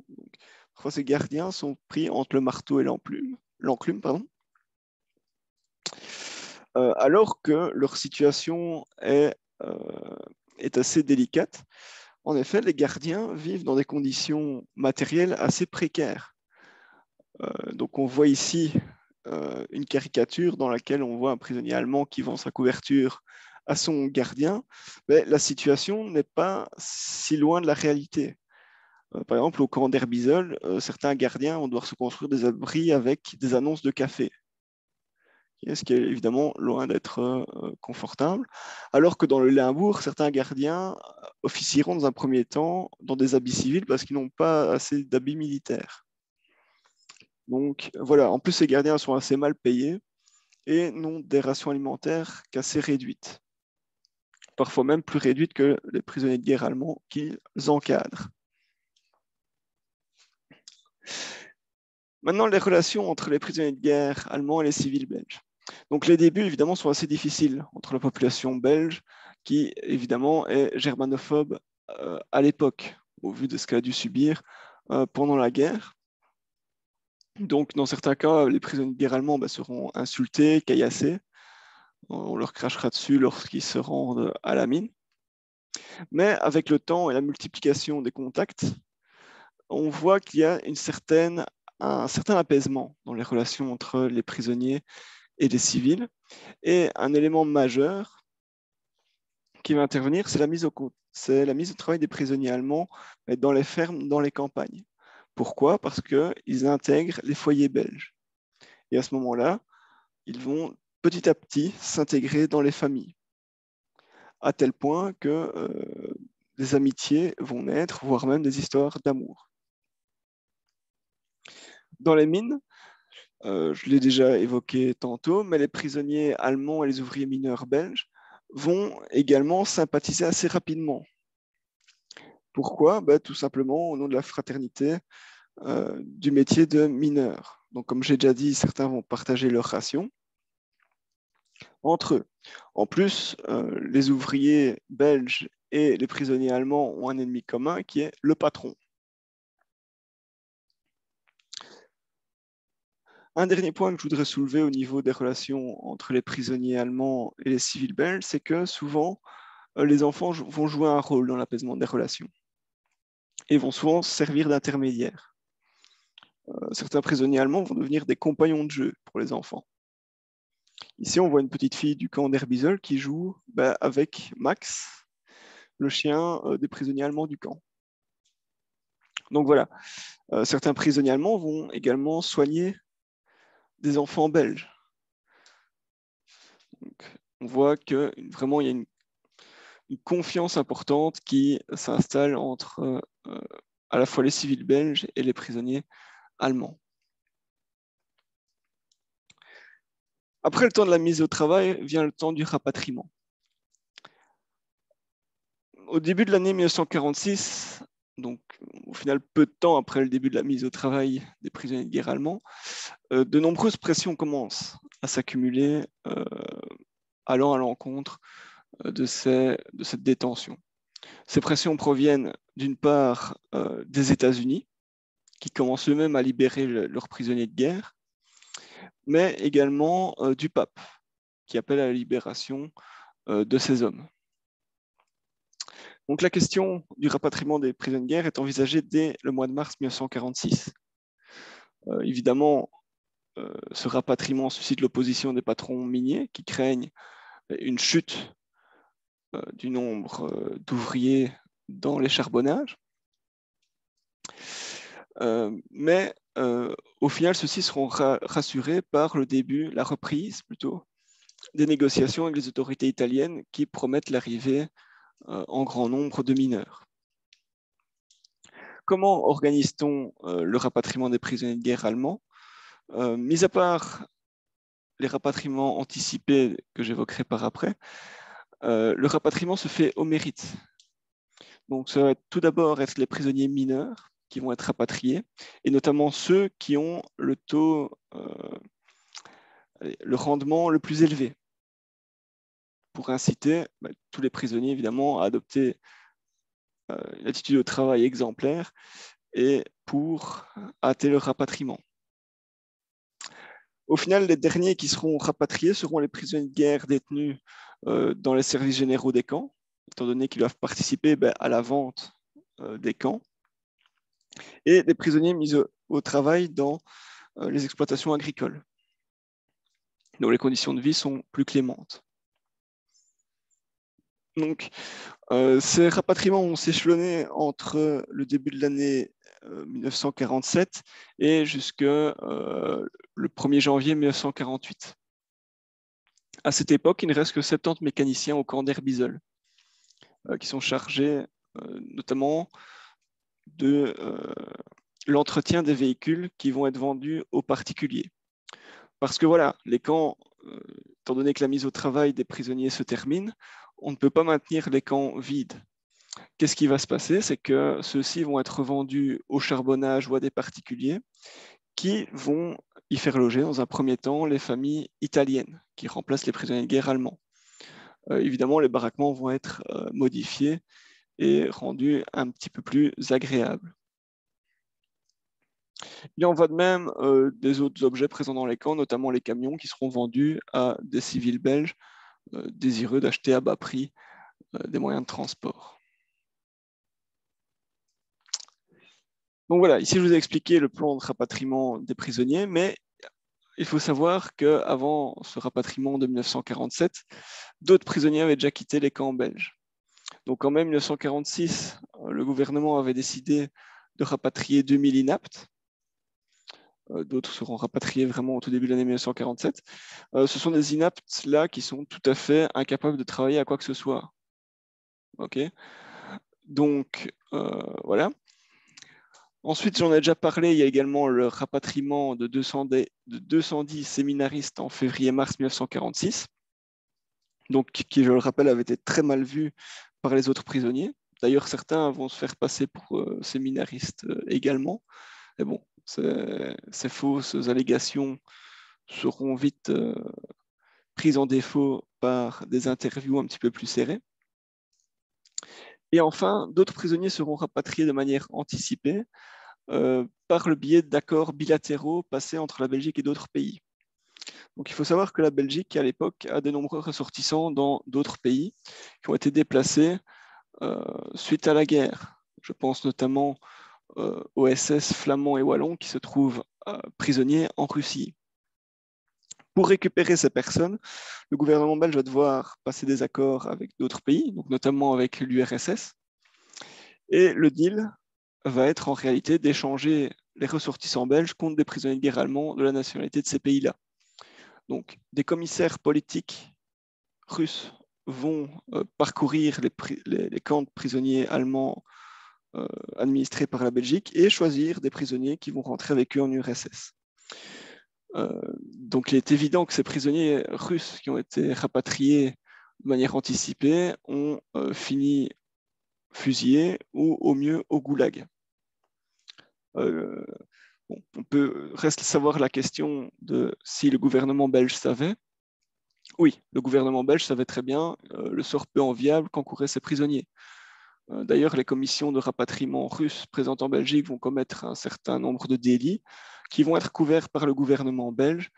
Donc, parfois, ces gardiens sont pris entre le marteau et l'enclume, alors que leur situation est assez délicate. En effet, les gardiens vivent dans des conditions matérielles assez précaires. Donc on voit ici une caricature dans laquelle on voit un prisonnier allemand qui vend sa couverture à son gardien. Mais la situation n'est pas si loin de la réalité. Par exemple, au camp d'Herbisol, certains gardiens vont devoir se construire des abris avec des annonces de café, ce qui est évidemment loin d'être confortable. Alors que dans le Limbourg, certains gardiens officieront dans un premier temps dans des habits civils parce qu'ils n'ont pas assez d'habits militaires. Donc voilà, en plus ces gardiens sont assez mal payés et n'ont des rations alimentaires qu'assez réduites, parfois même plus réduites que les prisonniers de guerre allemands qu'ils encadrent. Maintenant, les relations entre les prisonniers de guerre allemands et les civils belges. Donc les débuts, évidemment, sont assez difficiles entre la population belge, qui, évidemment, est germanophobe à l'époque, au vu de ce qu'elle a dû subir pendant la guerre. Donc, dans certains cas, les prisonniers de guerre allemands seront insultés, caillassés. On leur crachera dessus lorsqu'ils se rendent à la mine. Mais avec le temps et la multiplication des contacts, on voit qu'il y a un certain apaisement dans les relations entre les prisonniers et les civils. Et un élément majeur qui va intervenir, c'est la mise au travail des prisonniers allemands dans les fermes, dans les campagnes. Pourquoi? Parce qu'ils intègrent les foyers belges. Et à ce moment-là, ils vont petit à petit s'intégrer dans les familles, à tel point que des amitiés vont naître, voire même des histoires d'amour. Dans les mines, je l'ai déjà évoqué tantôt, mais les prisonniers allemands et les ouvriers mineurs belges vont également sympathiser assez rapidement. Pourquoi? Tout simplement au nom de la fraternité du métier de mineur. Donc, comme j'ai déjà dit, certains vont partager leurs rations entre eux. En plus, les ouvriers belges et les prisonniers allemands ont un ennemi commun qui est le patron. Un dernier point que je voudrais soulever au niveau des relations entre les prisonniers allemands et les civils belges, c'est que souvent, les enfants vont jouer un rôle dans l'apaisement des relations et vont souvent servir d'intermédiaires. Certains prisonniers allemands vont devenir des compagnons de jeu pour les enfants. Ici, on voit une petite fille du camp d'Herbisol qui joue avec Max, le chien des prisonniers allemands du camp. Donc voilà, certains prisonniers allemands vont également soigner des enfants belges. Donc, on voit que vraiment il y a une confiance importante qui s'installe entre à la fois les civils belges et les prisonniers allemands. Après le temps de la mise au travail vient le temps du rapatriement. Au début de l'année 1946, donc au final peu de temps après le début de la mise au travail des prisonniers de guerre allemands, de nombreuses pressions commencent à s'accumuler allant à l'encontre de cette détention. Ces pressions proviennent d'une part des États-Unis, qui commencent eux-mêmes à libérer leurs prisonniers de guerre, mais également du pape, qui appelle à la libération de ces hommes. Donc la question du rapatriement des prisonniers de guerre est envisagée dès le mois de mars 1946. Évidemment, ce rapatriement suscite l'opposition des patrons miniers qui craignent une chute du nombre d'ouvriers dans les charbonnages. Mais au final, ceux-ci seront rassurés par le début, la reprise plutôt, des négociations avec les autorités italiennes qui promettent l'arrivée en grand nombre de mineurs. Comment organise-t-on le rapatriement des prisonniers de guerre allemands? Mis à part les rapatriements anticipés que j'évoquerai par après, le rapatriement se fait au mérite. Donc, ça va tout d'abord être les prisonniers mineurs qui vont être rapatriés, et notamment ceux qui ont le taux, le rendement le plus élevé, pour inciter tous les prisonniers, évidemment, à adopter une attitude au travail exemplaire et pour hâter le rapatriement. Au final, les derniers qui seront rapatriés seront les prisonniers de guerre détenus dans les services généraux des camps, étant donné qu'ils doivent participer à la vente des camps, et des prisonniers mis au travail dans les exploitations agricoles, dont les conditions de vie sont plus clémentes. Donc, ces rapatriements vont s'échelonner entre le début de l'année 1947 et jusqu'au le 1er janvier 1948. À cette époque, il ne reste que 70 mécaniciens au camp d'Herbisel, qui sont chargés notamment de l'entretien des véhicules qui vont être vendus aux particuliers. Parce que voilà, les camps, étant donné que la mise au travail des prisonniers se termine, on ne peut pas maintenir les camps vides. Qu'est-ce qui va se passer? C'est que ceux-ci vont être vendus au charbonnage ou à des particuliers qui vont y faire loger dans un premier temps les familles italiennes qui remplacent les prisonniers de guerre allemands. Évidemment, les baraquements vont être modifiés et rendus un petit peu plus agréables. Il en va de même des autres objets présents dans les camps, notamment les camions qui seront vendus à des civils belges désireux d'acheter à bas prix des moyens de transport. Donc voilà, ici je vous ai expliqué le plan de rapatriement des prisonniers, mais il faut savoir qu'avant ce rapatriement de 1947, d'autres prisonniers avaient déjà quitté les camps belges. Donc en mai 1946, le gouvernement avait décidé de rapatrier 2000 inaptes. D'autres seront rapatriés vraiment au tout début de l'année 1947. Ce sont des inaptes là qui sont tout à fait incapables de travailler à quoi que ce soit. Ok. Donc voilà. Ensuite, j'en ai déjà parlé, il y a également le rapatriement de 210 séminaristes en février-mars 1946, donc qui, je le rappelle, avait été très mal vu par les autres prisonniers. D'ailleurs, certains vont se faire passer pour séminaristes également. Mais bon, ces fausses allégations seront vite prises en défaut par des interviews un petit peu plus serrées. Et enfin, d'autres prisonniers seront rapatriés de manière anticipée par le biais d'accords bilatéraux passés entre la Belgique et d'autres pays. Donc il faut savoir que la Belgique, à l'époque, a de nombreux ressortissants dans d'autres pays qui ont été déplacés suite à la guerre. Je pense notamment aux SS flamands et wallons qui se trouvent prisonniers en Russie. Pour récupérer ces personnes, le gouvernement belge va devoir passer des accords avec d'autres pays, donc notamment avec l'URSS. Et le deal va être en réalité d'échanger les ressortissants belges contre des prisonniers de guerre allemands de la nationalité de ces pays-là. Donc, des commissaires politiques russes vont parcourir les camps de prisonniers allemands administrés par la Belgique et choisir des prisonniers qui vont rentrer avec eux en URSS. Donc, il est évident que ces prisonniers russes qui ont été rapatriés de manière anticipée ont fini fusillés ou au mieux au goulag. Bon, reste savoir la question de si le gouvernement belge savait. Oui, le gouvernement belge savait très bien le sort peu enviable qu'encouraient ces prisonniers. D'ailleurs, les commissions de rapatriement russes présentes en Belgique vont commettre un certain nombre de délits qui vont être couverts par le gouvernement belge,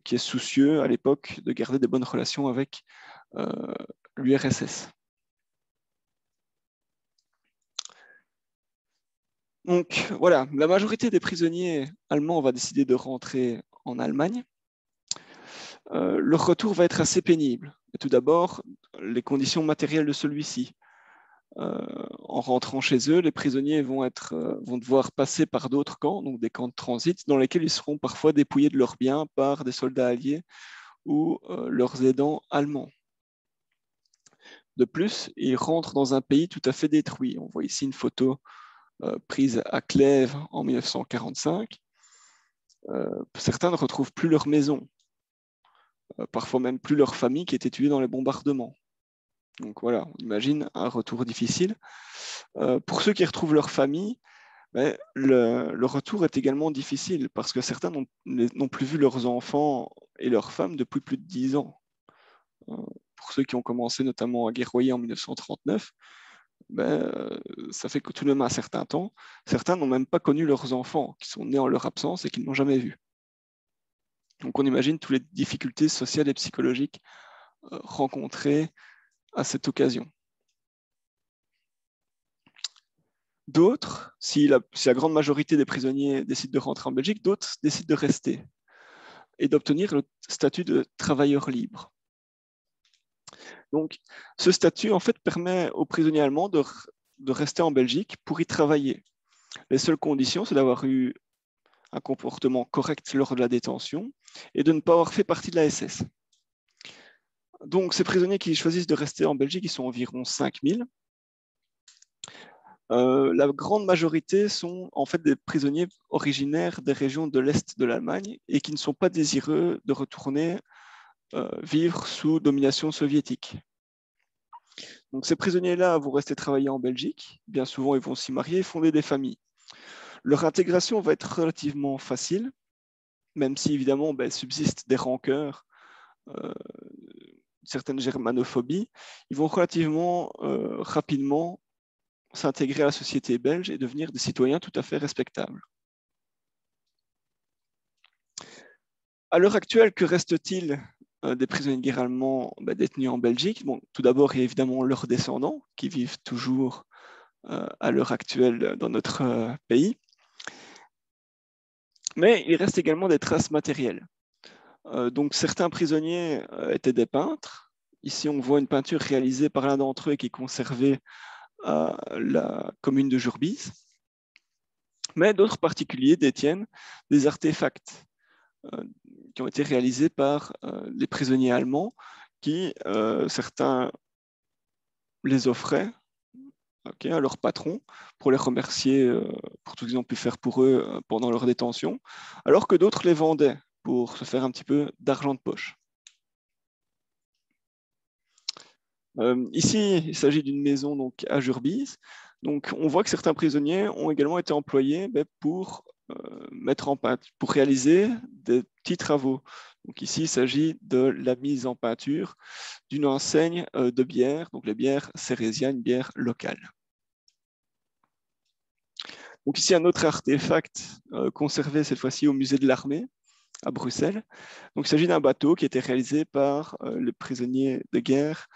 qui est soucieux à l'époque de garder des bonnes relations avec l'URSS. Donc voilà, la majorité des prisonniers allemands va décider de rentrer en Allemagne. Leur retour va être assez pénible. Et tout d'abord, les conditions matérielles de celui-ci. En rentrant chez eux, les prisonniers vont devoir passer par d'autres camps, donc des camps de transit, dans lesquels ils seront parfois dépouillés de leurs biens par des soldats alliés ou leurs aidants allemands. De plus, ils rentrent dans un pays tout à fait détruit. On voit ici une photo prise à Clèves en 1945. Certains ne retrouvent plus leur maison, parfois même plus leur famille qui était tuée dans les bombardements. Donc voilà, on imagine un retour difficile. Pour ceux qui retrouvent leur famille, le retour est également difficile parce que certains n'ont plus vu leurs enfants et leurs femmes depuis plus de 10 ans. Pour ceux qui ont commencé notamment à guerroyer en 1939, ça fait que tout de même un certain temps, certains n'ont même pas connu leurs enfants, qui sont nés en leur absence et qu'ils n'ont jamais vus. Donc on imagine toutes les difficultés sociales et psychologiques rencontrées à cette occasion. D'autres, si la grande majorité des prisonniers décident de rentrer en Belgique, d'autres décident de rester et d'obtenir le statut de travailleur libre. Donc, ce statut, en fait, permet aux prisonniers allemands de rester en Belgique pour y travailler. Les seules conditions, c'est d'avoir eu un comportement correct lors de la détention et de ne pas avoir fait partie de la SS. Donc, ces prisonniers qui choisissent de rester en Belgique, ils sont environ 5000. La grande majorité sont en fait des prisonniers originaires des régions de l'Est de l'Allemagne et qui ne sont pas désireux de retourner vivre sous domination soviétique. Donc ces prisonniers-là vont rester travailler en Belgique. Bien souvent, ils vont s'y marier et fonder des familles. Leur intégration va être relativement facile, même si évidemment subsistent des rancœurs, certaines germanophobies. Ils vont relativement rapidement s'intégrer à la société belge et devenir des citoyens tout à fait respectables. À l'heure actuelle, que reste-t-il des prisonniers de guerre allemands détenus en Belgique? Bon, tout d'abord, il y a évidemment leurs descendants qui vivent toujours à l'heure actuelle dans notre pays. Mais il reste également des traces matérielles. Donc certains prisonniers étaient des peintres. Ici, on voit une peinture réalisée par l'un d'entre eux qui est conservée à la commune de Jurbise. Mais d'autres particuliers détiennent des artefacts qui ont été réalisés par les prisonniers allemands qui, certains les offraient à leurs patrons pour les remercier pour tout ce qu'ils ont pu faire pour eux pendant leur détention, alors que d'autres les vendaient pour se faire un petit peu d'argent de poche. Ici, il s'agit d'une maison donc, à Jurbise. Donc, on voit que certains prisonniers ont également été employés pour pour réaliser des petits travaux. Donc ici, il s'agit de la mise en peinture d'une enseigne de bière, donc les bières Cérésia, une bière locale. Donc ici, un autre artefact conservé cette fois-ci au musée de l'armée à Bruxelles. Donc il s'agit d'un bateau qui a été réalisé par les prisonniers de guerre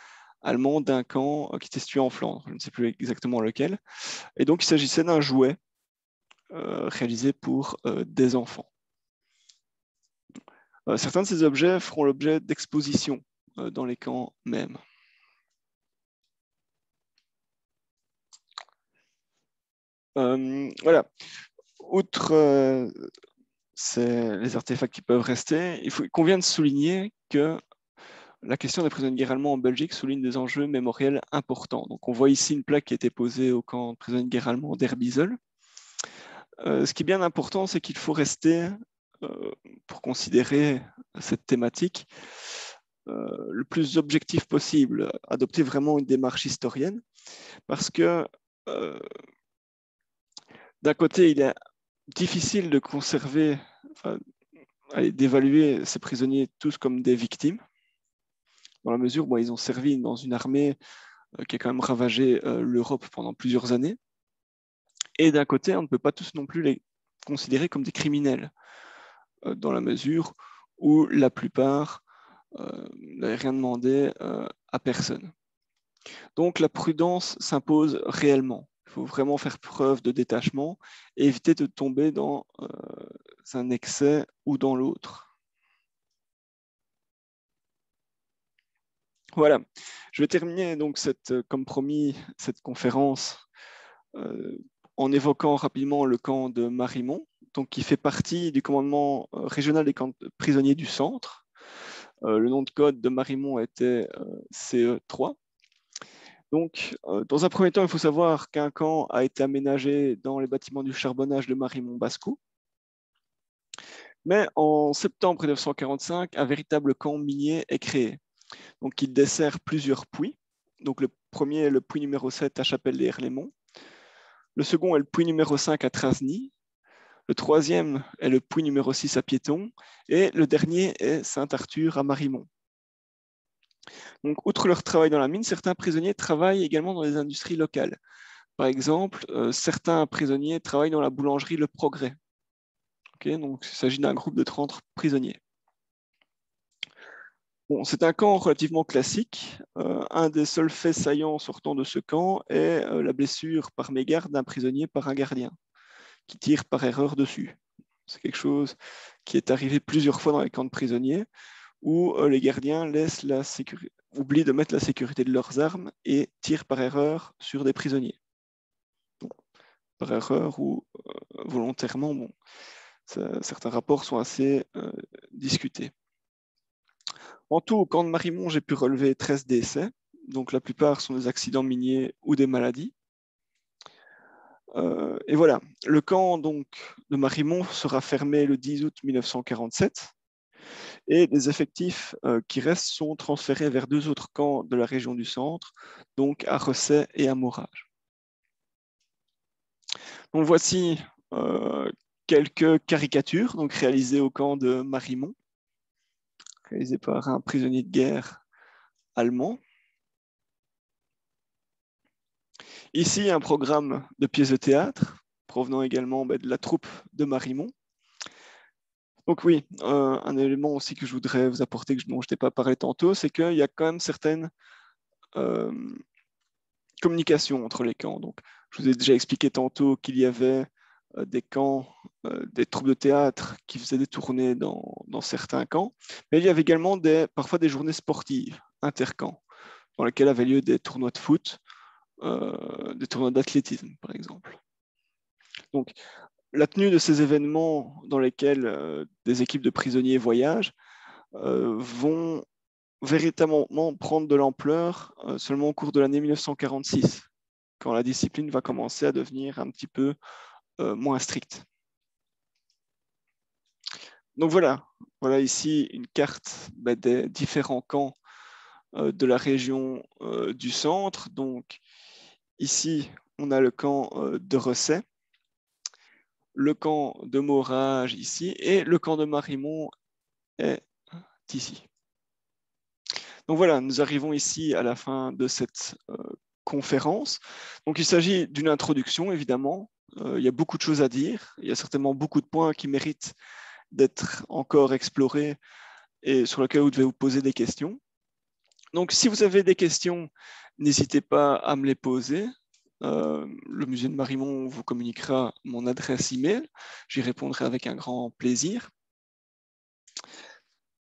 allemands d'un camp qui était situé en Flandre, je ne sais plus exactement lequel. Et donc il s'agissait d'un jouet réalisé pour des enfants. Certains de ces objets feront l'objet d'expositions dans les camps même. Voilà. Outre les artefacts qui peuvent rester, il convient de souligner que la question des prisonniers de guerre allemands en Belgique souligne des enjeux mémoriels importants. Donc, on voit ici une plaque qui a été posée au camp de prisonniers de guerre allemands d'Herbisel. Ce qui est bien important, c'est qu'il faut rester, pour considérer cette thématique, le plus objectif possible, adopter vraiment une démarche historienne, parce que d'un côté, il est difficile de conserver, d'évaluer ces prisonniers tous comme des victimes, dans la mesure où ils ont servi dans une armée qui a quand même ravagé l'Europe pendant plusieurs années. Et d'un côté, on ne peut pas tous non plus les considérer comme des criminels, dans la mesure où la plupart n'avaient rien demandé à personne. Donc la prudence s'impose réellement. Il faut vraiment faire preuve de détachement et éviter de tomber dans un excès ou dans l'autre. Voilà, je vais terminer donc comme promis cette conférence en évoquant rapidement le camp de Marimont, donc qui fait partie du commandement régional des camps prisonniers du centre. Le nom de code de Marimont était CE3. Donc, dans un premier temps, il faut savoir qu'un camp a été aménagé dans les bâtiments du charbonnage de Marimont-Bascou. Mais en septembre 1945, un véritable camp minier est créé. Donc, il dessert plusieurs puits. Donc, le premier est le puits numéro 7 à Chapelle-les-Herlémont. Le second est le puits numéro 5 à Trasny. Le troisième est le puits numéro 6 à Piéton. Et le dernier est Saint-Arthur à Marimont. Donc, outre leur travail dans la mine, certains prisonniers travaillent également dans les industries locales. Par exemple, certains prisonniers travaillent dans la boulangerie Le Progrès. Okay, donc, il s'agit d'un groupe de 30 prisonniers. Bon, c'est un camp relativement classique. Un des seuls faits saillants sortant de ce camp est la blessure par mégarde d'un prisonnier par un gardien qui tire par erreur dessus. C'est quelque chose qui est arrivé plusieurs fois dans les camps de prisonniers où les gardiens oublient de mettre la sécurité de leurs armes et tirent par erreur sur des prisonniers. Donc, par erreur ou volontairement, bon, certains rapports sont assez discutés. En tout, au camp de Marimont, j'ai pu relever 13 décès. Donc la plupart sont des accidents miniers ou des maladies. Et voilà, le camp donc, de Marimont sera fermé le 10 août 1947 et les effectifs qui restent sont transférés vers 2 autres camps de la région du centre, donc à Ressay et à Morage. Donc voici quelques caricatures donc, réalisées au camp de Marimont, réalisées par un prisonnier de guerre allemand. Ici, un programme de pièces de théâtre, provenant également de la troupe de Marimont. Donc oui, un élément aussi que je voudrais vous apporter, dont je n'ai pas parlé tantôt, c'est qu'il y a quand même certaines communications entre les camps. Donc, je vous ai déjà expliqué tantôt qu'il y avait des camps, des troupes de théâtre qui faisaient des tournées dans certains camps, mais il y avait également parfois des journées sportives, intercamps, dans lesquelles avaient lieu des tournois de foot, des tournois d'athlétisme, par exemple. Donc, la tenue de ces événements dans lesquels des équipes de prisonniers voyagent vont véritablement prendre de l'ampleur seulement au cours de l'année 1946, quand la discipline va commencer à devenir un petit peu moins stricte. Donc voilà ici une carte des différents camps de la région du centre. Donc ici, on a le camp de Ressay, le camp de Morage ici, et le camp de Marimont est ici. Donc voilà, nous arrivons ici à la fin de cette conférence. Donc il s'agit d'une introduction, évidemment. Il y a beaucoup de choses à dire. Il y a certainement beaucoup de points qui méritent d'être encore explorés et sur lesquels vous devez vous poser des questions. Donc si vous avez des questions, n'hésitez pas à me les poser. Le musée de Marimont vous communiquera mon adresse email. J'y répondrai avec un grand plaisir.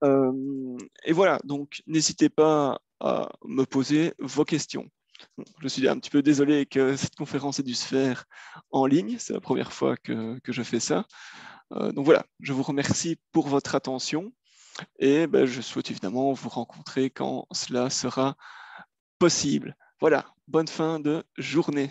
Et voilà, donc n'hésitez pas à me poser vos questions. Bon, je suis un petit peu désolé que cette conférence ait dû se faire en ligne. C'est la première fois que je fais ça. Donc voilà, je vous remercie pour votre attention et je souhaite évidemment vous rencontrer quand cela sera possible. Voilà, bonne fin de journée.